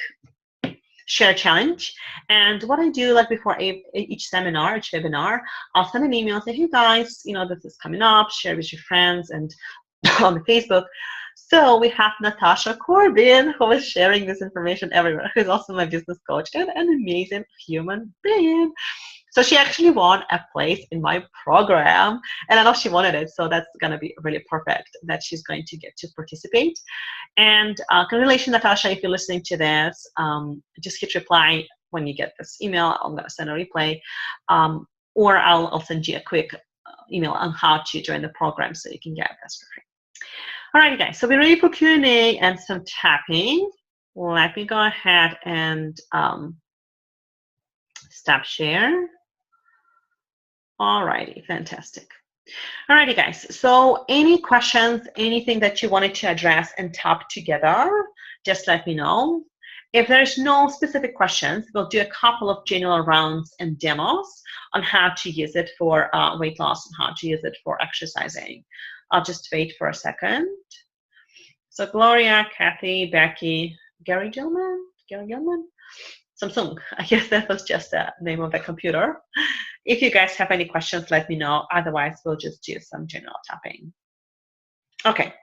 share challenge. And what I do, like before each seminar, each webinar, I'll send an email and say, hey guys, you know, this is coming up, share with your friends and on the Facebook. So we have Natasha Corbin, who is sharing this information everywhere, who's also my business coach and an amazing human being. So she actually won a place in my program, and I know she wanted it, so that's going to be really perfect that she's going to get to participate. And congratulations, Natasha, if you're listening to this, just hit reply when you get this email. I'm going to send a replay, or I'll send you a quick email on how to join the program so you can get this for free. Alrighty, guys. So we're ready for Q&A and some tapping. Let me go ahead and stop share. Alrighty, fantastic. Alrighty, guys. So any questions, anything that you wanted to address and tap together, just let me know. If there's no specific questions, we'll do a couple of general rounds and demos on how to use it for weight loss and how to use it for exercising. I'll just wait for a second. So Gloria, Kathy, Becky, Gary Gilman, Samsung. I guess that was just the name of the computer. If you guys have any questions, let me know. Otherwise, we'll just do some general tapping. Okay,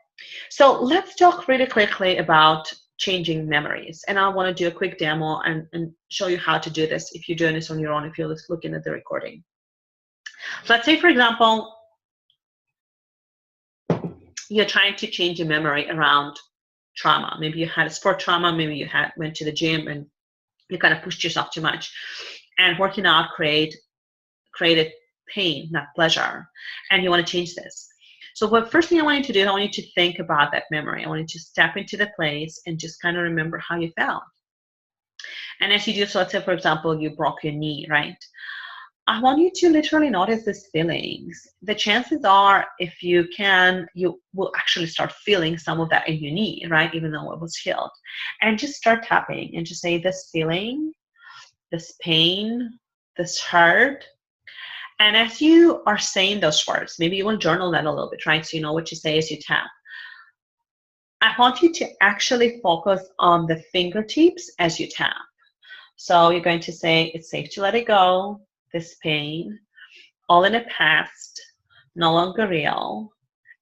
so let's talk really quickly about changing memories. And I want to do a quick demo and show you how to do this if you're doing this on your own, if you're just looking at the recording. So let's say, for example, you're trying to change your memory around trauma. Maybe you had a sport trauma, maybe you went to the gym and you kind of pushed yourself too much. And working out created pain, not pleasure. And you want to change this. So what first thing I want you to do is I want you to think about that memory. I want you to step into the place and just kind of remember how you felt. And as you do so, let's say, for example, you broke your knee, right? I want you to literally notice these feelings. The chances are, if you can, you will actually start feeling some of that in your knee, right? Even though it was healed. And just start tapping and just say this feeling, this pain, this hurt. And as you are saying those words, maybe you want to journal that a little bit, right? So you know what you say as you tap. I want you to actually focus on the fingertips as you tap. So you're going to say, it's safe to let it go, this pain, all in the past, no longer real.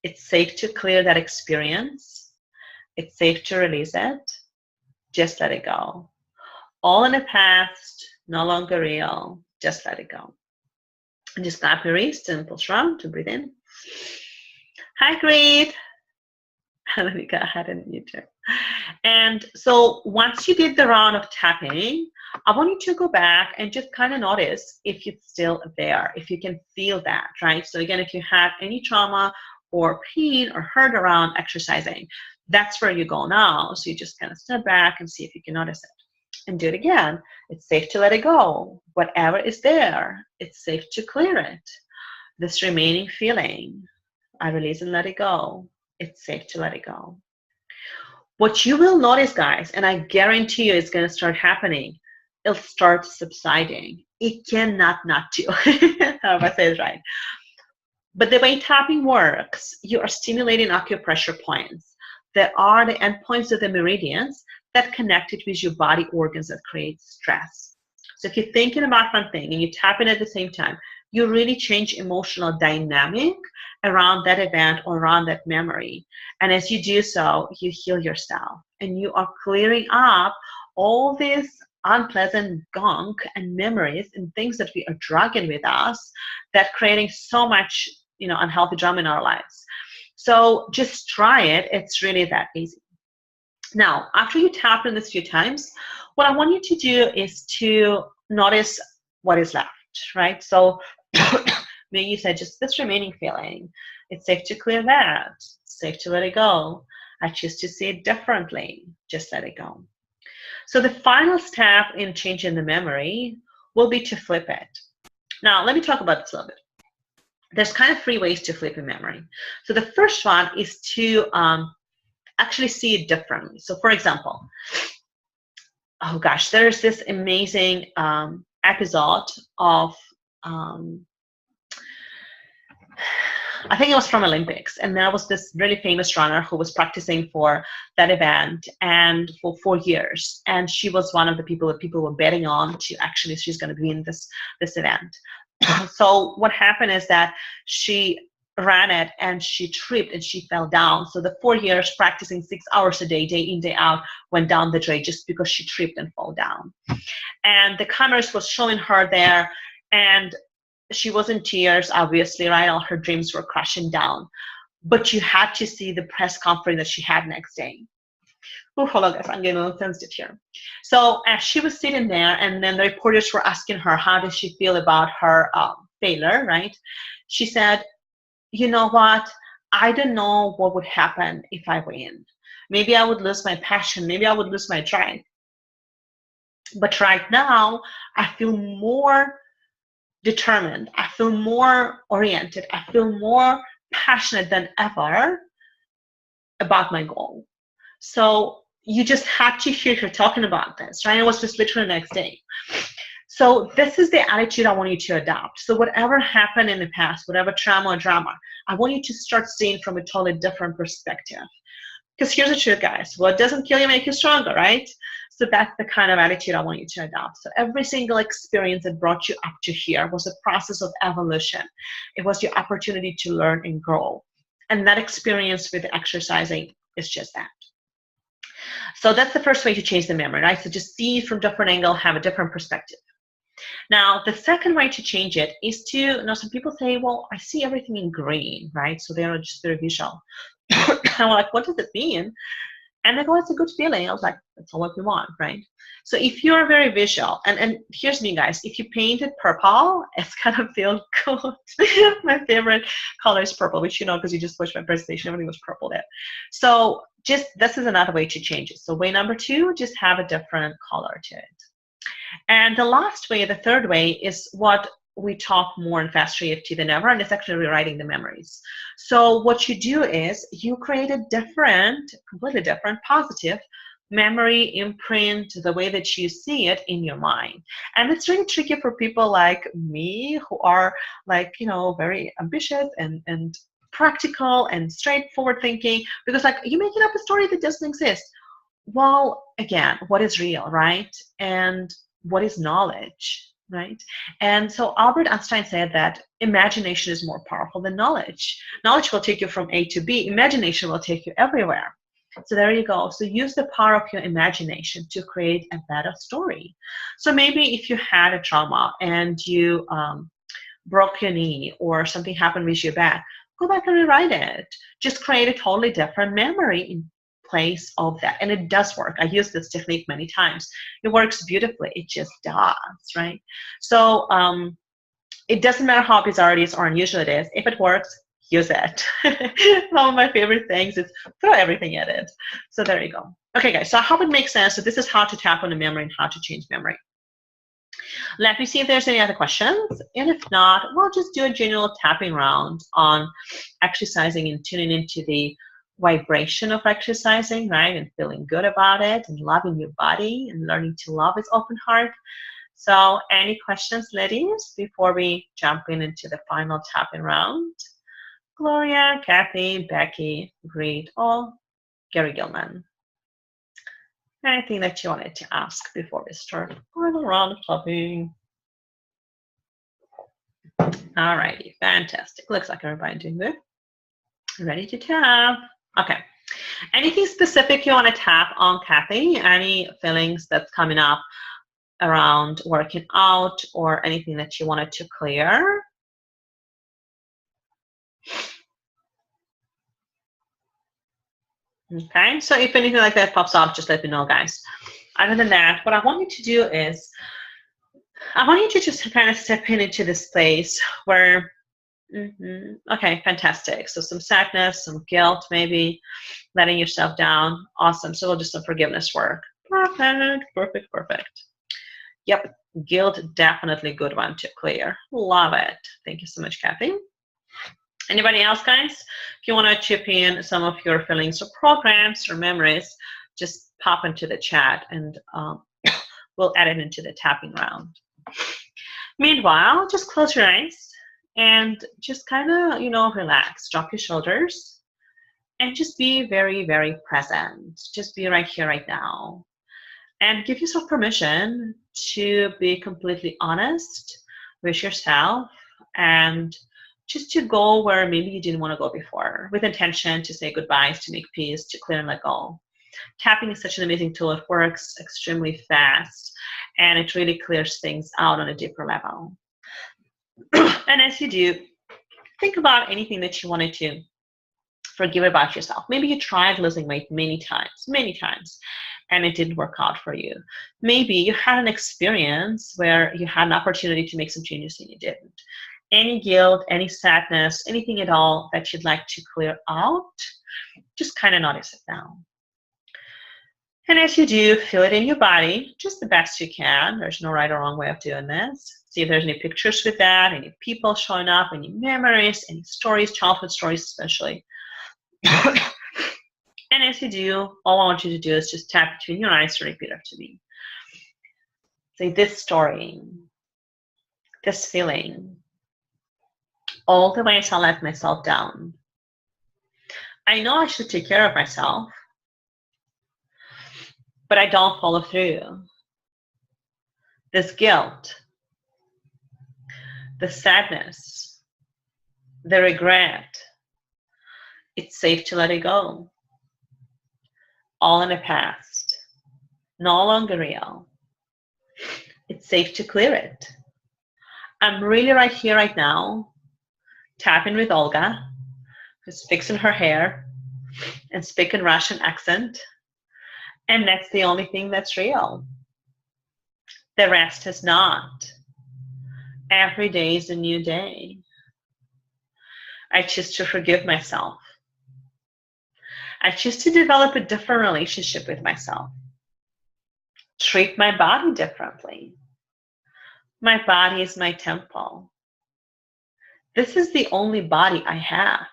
It's safe to clear that experience. It's safe to release it. Just let it go. All in the past, no longer real. Just let it go. And just tap your wrist and pull strong to breathe in. Hi, Great. Let me go ahead and mute you. And so once you did the round of tapping, I want you to go back and just kind of notice if it's still there, if you can feel that, right? So again, if you had any trauma or pain or hurt around exercising, that's where you go now. So you just kind of step back and see if you can notice it. And do it again. It's safe to let it go. Whatever is there, it's safe to clear it. This remaining feeling, I release and let it go. It's safe to let it go. What you will notice, guys, and I guarantee you it's going to start happening, it'll start subsiding. It cannot not do. If I say it right. But the way tapping works, you are stimulating acupressure points. There are the endpoints of the meridians that connect it with your body organs that create stress. So if you're thinking about one thing and you tap in at the same time, you really change emotional dynamic around that event or around that memory. And as you do so, you heal yourself and you are clearing up all this unpleasant gunk and memories and things that we are dragging with us that creating so much, unhealthy drama in our lives. So just try it. It's really that easy. Now, after you tap in this few times, what I want you to do is to notice what is left, right? So maybe you said just this remaining feeling. It's safe to clear that. It's safe to let it go. I choose to see it differently. Just let it go. So the final step in changing the memory will be to flip it. Now, let me talk about this a little bit. There's kind of 3 ways to flip a memory. So the first one is to actually see it differently. So for example, oh gosh, there's this amazing episode of, I think it was from Olympics, and there was this really famous runner who was practicing for that event and for 4 years, and she was one of the people that people were betting on to actually she's going to win this event. So what happened is that she ran it and she tripped and she fell down. So the 4 years practicing 6 hours a day, day in, day out, went down the drain just because she tripped and fell down. And the cameras was showing her there, and she was in tears, obviously, right? All her dreams were crashing down. But you had to see the press conference that she had next day. Oh, hold on, guys, I'm getting a little sensitive here. So as she was sitting there, and then the reporters were asking her, how does she feel about her failure, right? She said, you know what? I don't know what would happen if I win. Maybe I would lose my passion. Maybe I would lose my drive. But right now, I feel more determined. I feel more oriented. I feel more passionate than ever about my goal. So you just had to hear her talking about this, right? It was just literally the next day. So this is the attitude I want you to adopt. So whatever happened in the past, whatever trauma or drama, I want you to start seeing from a totally different perspective. Because here's the truth, guys. What doesn't kill you make you stronger, right? So that's the kind of attitude I want you to adopt. So every single experience that brought you up to here was a process of evolution. It was your opportunity to learn and grow. And that experience with exercising is just that. So that's the first way to change the memory, right? So just see it from different angle, have a different perspective. Now, the second way to change it is to, some people say, well, I see everything in green, right? So they're just very visual. I'm like, what does it mean? And they go, it's a good feeling. I was like, that's all what we want, right? So if you're very visual, and here's me, guys, if you painted purple, it's gonna feel good. My favorite color is purple, which you know, because you just watched my presentation, everything was purple there. So just, this is another way to change it. So way number 2, just have a different color to it. And the last way, the third way, is what we talk more in Faster EFT than ever, and it's actually rewriting the memories. So what you do is you create a different, completely different, positive memory imprint, the way that you see it in your mind. And it's really tricky for people like me who are like, very ambitious and practical and straightforward thinking, because like, you're making up a story that doesn't exist. Well, again, what is real, right? And what is knowledge, right? And so Albert Einstein said that imagination is more powerful than knowledge. Knowledge will take you from A to B. Imagination will take you everywhere. So there you go. So use the power of your imagination to create a better story. So maybe if you had a trauma and you broke your knee or something happened with your back, go back and rewrite it. Just create a totally different memory in place of that. And it does work. I use this technique many times. It works beautifully. It just does, right? So it doesn't matter how bizarre it is or unusual it is. If it works, use it. One of my favorite things is throw everything at it. So there you go. Okay, guys, so I hope it makes sense. So this is how to tap on the memory and how to change memory. Let me see if there's any other questions. And if not, we'll just do a general tapping round on exercising and tuning into the vibration of exercising, right? And feeling good about it and loving your body and learning to love with open heart. So any questions, ladies, before we jump into the final tapping round? Gloria, Kathy, Becky, Greet, or Gary Gilman. Anything that you wanted to ask before we start final round of tapping? Alrighty, fantastic. Looks like everybody doing good. Ready to tap. Okay. Anything specific you want to tap on, Kathy? Any feelings that's coming up around working out or anything that you wanted to clear? Okay, so if anything like that pops up, just let me know, guys. Other than that, what I want you to do is, I want you to just kind of step into this place where, okay, fantastic. So some sadness, some guilt, maybe letting yourself down. Awesome. So we'll do some forgiveness work. Perfect, perfect, perfect. Yep, guilt, definitely a good one to clear. Love it. Thank you so much, Kathy. Anybody else, guys? If you want to chip in some of your feelings or programs or memories, just pop into the chat and we'll add it into the tapping round. Meanwhile, just close your eyes and just kind of, relax. Drop your shoulders and just be very, very present. Just be right here, right now. And give yourself permission to be completely honest with yourself and just to go where maybe you didn't want to go before, with intention to say goodbyes, to make peace, to clear and let go. Tapping is such an amazing tool. It works extremely fast, and it really clears things out on a deeper level. And as you do, think about anything that you wanted to forgive about yourself. Maybe you tried losing weight many times, and it didn't work out for you. Maybe you had an experience where you had an opportunity to make some changes and you didn't. any guilt, any sadness, anything at all that you'd like to clear out, just kind of notice it now. And as you do, feel it in your body, just the best you can. There's no right or wrong way of doing this. See if there's any pictures with that, any people showing up, any memories, any stories, childhood stories especially. And as you do, all I want you to do is just tap between your eyes to repeat after me. Say, this story, this feeling, all the ways I let myself down. I know I should take care of myself, but I don't follow through. This guilt, the sadness, the regret, it's safe to let it go. All in the past, no longer real. It's safe to clear it. I'm really right here, right now, tapping with Olga, who's fixing her hair and speaking Russian accent. And that's the only thing that's real. The rest is not. Every day is a new day. I choose to forgive myself. I choose to develop a different relationship with myself. Treat my body differently. My body is my temple. This is the only body I have.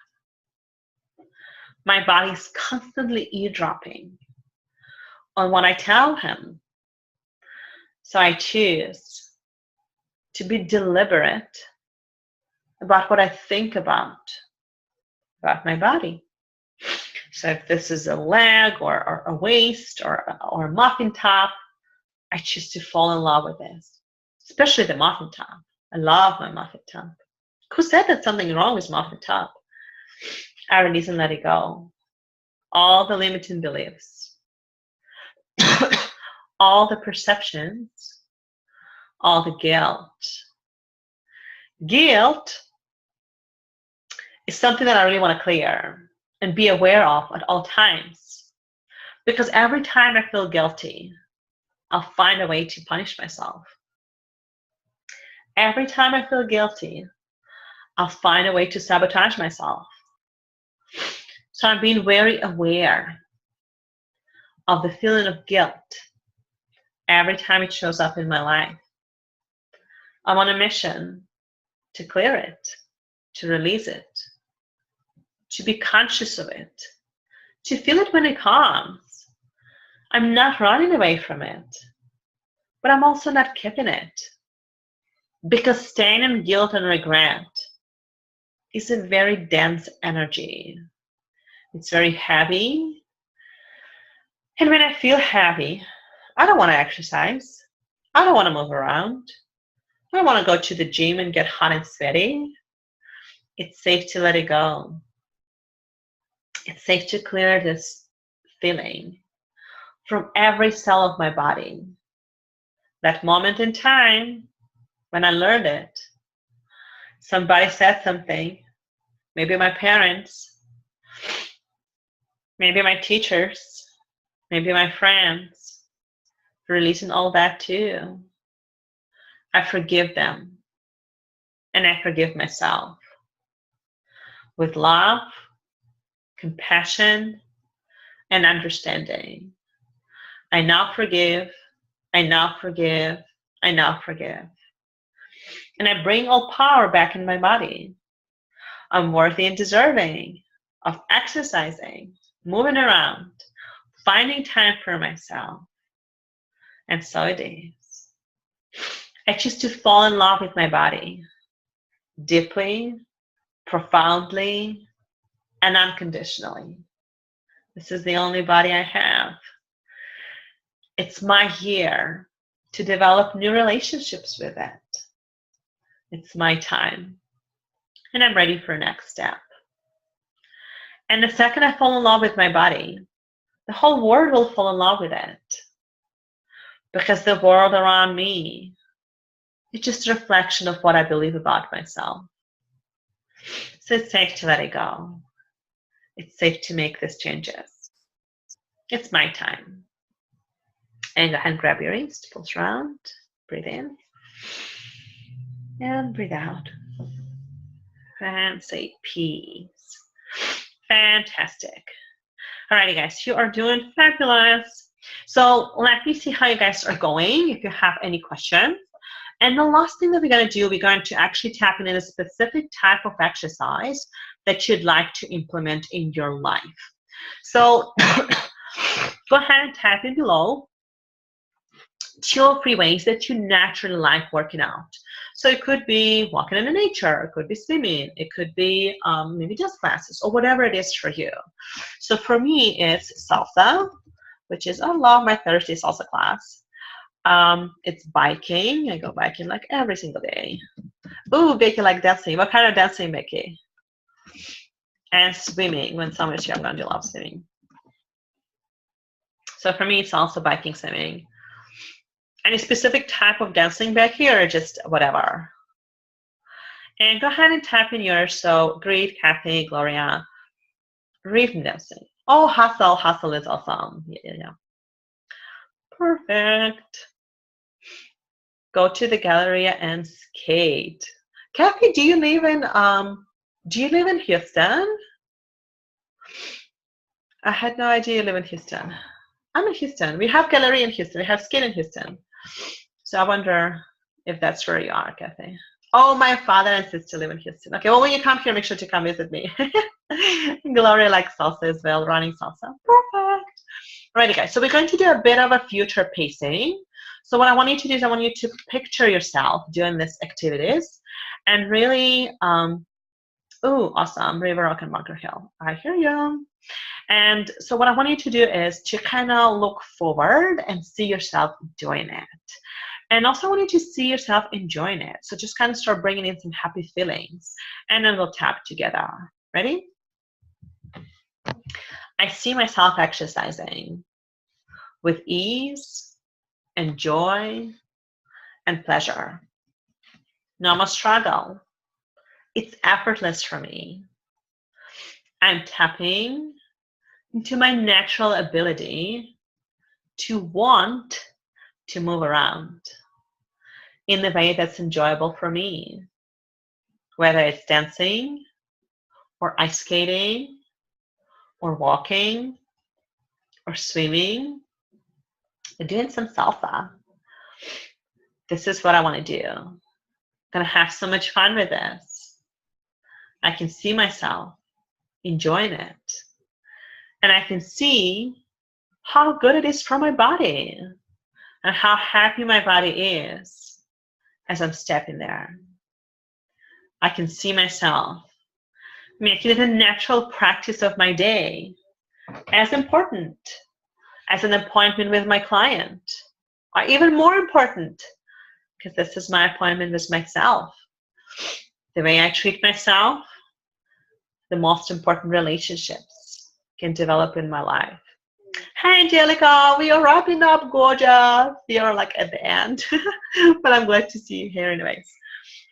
My body is constantly eavesdropping on what I tell him. So I choose to be deliberate about what I think about my body. So if this is a leg or a waist or a muffin top, I choose to fall in love with this, especially the muffin top. I love my muffin top. Who said that something wrong with muffin top? I release and let it go. All the limiting beliefs, all the perceptions, all the guilt. Guilt is something that I really want to clear and be aware of at all times. Because every time I feel guilty, I'll find a way to punish myself. Every time I feel guilty, I'll find a way to sabotage myself. So I'm being very aware of the feeling of guilt every time it shows up in my life. I'm on a mission to clear it, to release it, to be conscious of it, to feel it when it comes. I'm not running away from it, but I'm also not keeping it. Because staying in guilt and regret is a very dense energy. It's very heavy. And when I feel heavy, I don't want to exercise. I don't want to move around. I don't want to go to the gym and get hot and sweaty. It's safe to let it go. It's safe to clear this feeling from every cell of my body. That moment in time when I learned it, somebody said something, maybe my parents, maybe my teachers, maybe my friends, releasing all that too. I forgive them and I forgive myself with love, compassion, and understanding. I now forgive, I now forgive, I now forgive. And I bring all power back in my body. I'm worthy and deserving of exercising, moving around, finding time for myself. And so it is. I choose to fall in love with my body deeply, profoundly, and unconditionally. This is the only body I have. It's my year to develop new relationships with it. It's my time. And I'm ready for the next step. And the second I fall in love with my body, the whole world will fall in love with it. Because the world around me is just a reflection of what I believe about myself. So it's safe to let it go. It's safe to make these changes. It's my time. And go ahead and grab your wrist, pulse around, breathe in, and breathe out. And say peace. Fantastic. Alrighty, guys, you are doing fabulous. So let me see how you guys are going, if you have any questions. And the last thing that we're going to do, we're going to actually tap into a specific type of exercise that you'd like to implement in your life. So go ahead and type in below 2 or 3 ways that you naturally like working out. So it could be walking in the nature, it could be swimming, it could be maybe dance classes, or whatever it is for you. So for me, it's salsa, which is, I love my Thursday salsa class. It's biking. I go biking like every single day. Ooh, Becky like dancing. What kind of dancing, Becky? And swimming. When summer's here, I'm going to love swimming. So for me, it's also biking, swimming. Any specific type of dancing, Becky, or just whatever? And go ahead and type in yours. So great, Kathy, Gloria, rhythm dancing. Oh, hustle. Hustle is awesome. Yeah. Perfect. Go to the gallery and skate. Kathy, do you live in Houston? I had no idea you live in Houston. I'm in Houston. We have gallery in Houston. We have skate in Houston. So I wonder if that's where you are, Kathy. Oh, my father and sister live in Houston. Okay, well, when you come here, make sure to come visit me. Gloria likes salsa as well, running salsa. Perfect. Alrighty, guys. So we're going to do a bit of a future pacing. So what I want you to do is I want you to picture yourself doing these activities and really, ooh, awesome, River Rock and Bunker Hill. I hear you. And so what I want you to do is to kind of look forward and see yourself doing it. And also I want you to see yourself enjoying it. So just kind of start bringing in some happy feelings. And then we'll tap together. Ready? I see myself exercising with ease and joy and pleasure. No more struggle. It's effortless for me. I'm tapping into my natural ability to want to move around in the way that's enjoyable for me, whether it's dancing or ice skating or walking or swimming or doing some salsa. This is what I want to do. I'm going to have so much fun with this. I can see myself enjoying it. And I can see how good it is for my body and how happy my body is as I'm stepping there. I can see myself making it a natural practice of my day, as important as an appointment with my client, or even more important, because this is my appointment with myself. The way I treat myself, the most important relationships can develop in my life. Hi, Angelica. We are wrapping up, gorgeous. We are like at the end, but I'm glad to see you here anyways.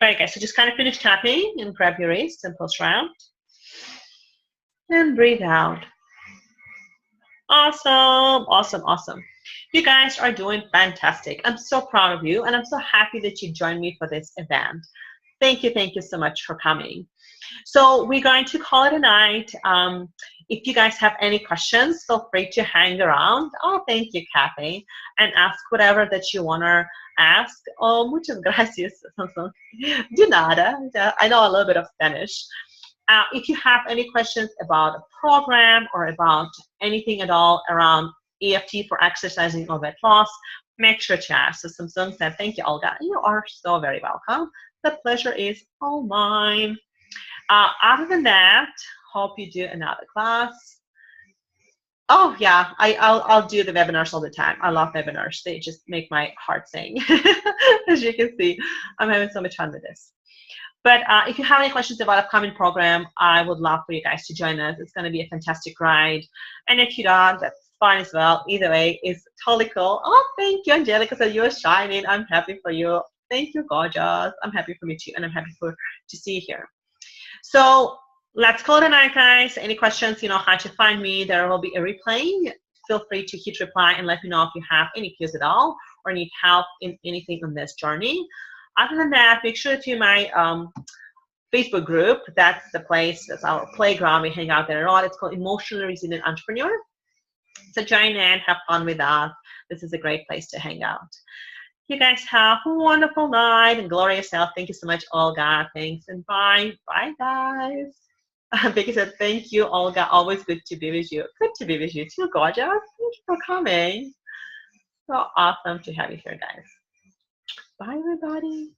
All right, guys, so just kind of finish tapping and grab your wrist and pulse round. And breathe out. Awesome, awesome, awesome. You guys are doing fantastic. I'm so proud of you, and I'm so happy that you joined me for this event. Thank you so much for coming. So we're going to call it a night. If you guys have any questions, feel free to hang around. Oh, thank you, Kathy. And ask whatever that you want to ask. Oh, muchas gracias. De nada. I know a little bit of Spanish. If you have any questions about a program or about anything at all around EFT for exercising or weight loss, make sure to ask. So Samsung said, thank you, Olga. You are so very welcome. The pleasure is all mine. Other than that, hope you do another class. Oh yeah, I'll do the webinars all the time. I love webinars. They just make my heart sing. As you can see, I'm having so much fun with this. But if you have any questions about upcoming program, I would love for you guys to join us. It's going to be a fantastic ride. And if you don't, that's fine as well. Either way, it's totally cool. Oh, thank you, Angelica. So you're shining. I'm happy for you. Thank you, gorgeous. I'm happy for you too, and I'm happy to see you here. So let's call it a night, guys. Any questions, you know how to find me. There will be a replay. Feel free to hit reply and let me know if you have any cues at all or need help in anything on this journey. Other than that, make sure to my Facebook group. That's the place, that's our playground. We hang out there a lot. It's called Emotionally Resilient Entrepreneur. So join in, have fun with us. This is a great place to hang out. You guys have a wonderful night and glorious self. Thank you so much, Olga. Thanks and bye. Bye, guys. Vicky said, thank you, Olga. Always good to be with you. Good to be with you too, gorgeous. Thank you for coming. So awesome to have you here, guys. Bye, everybody.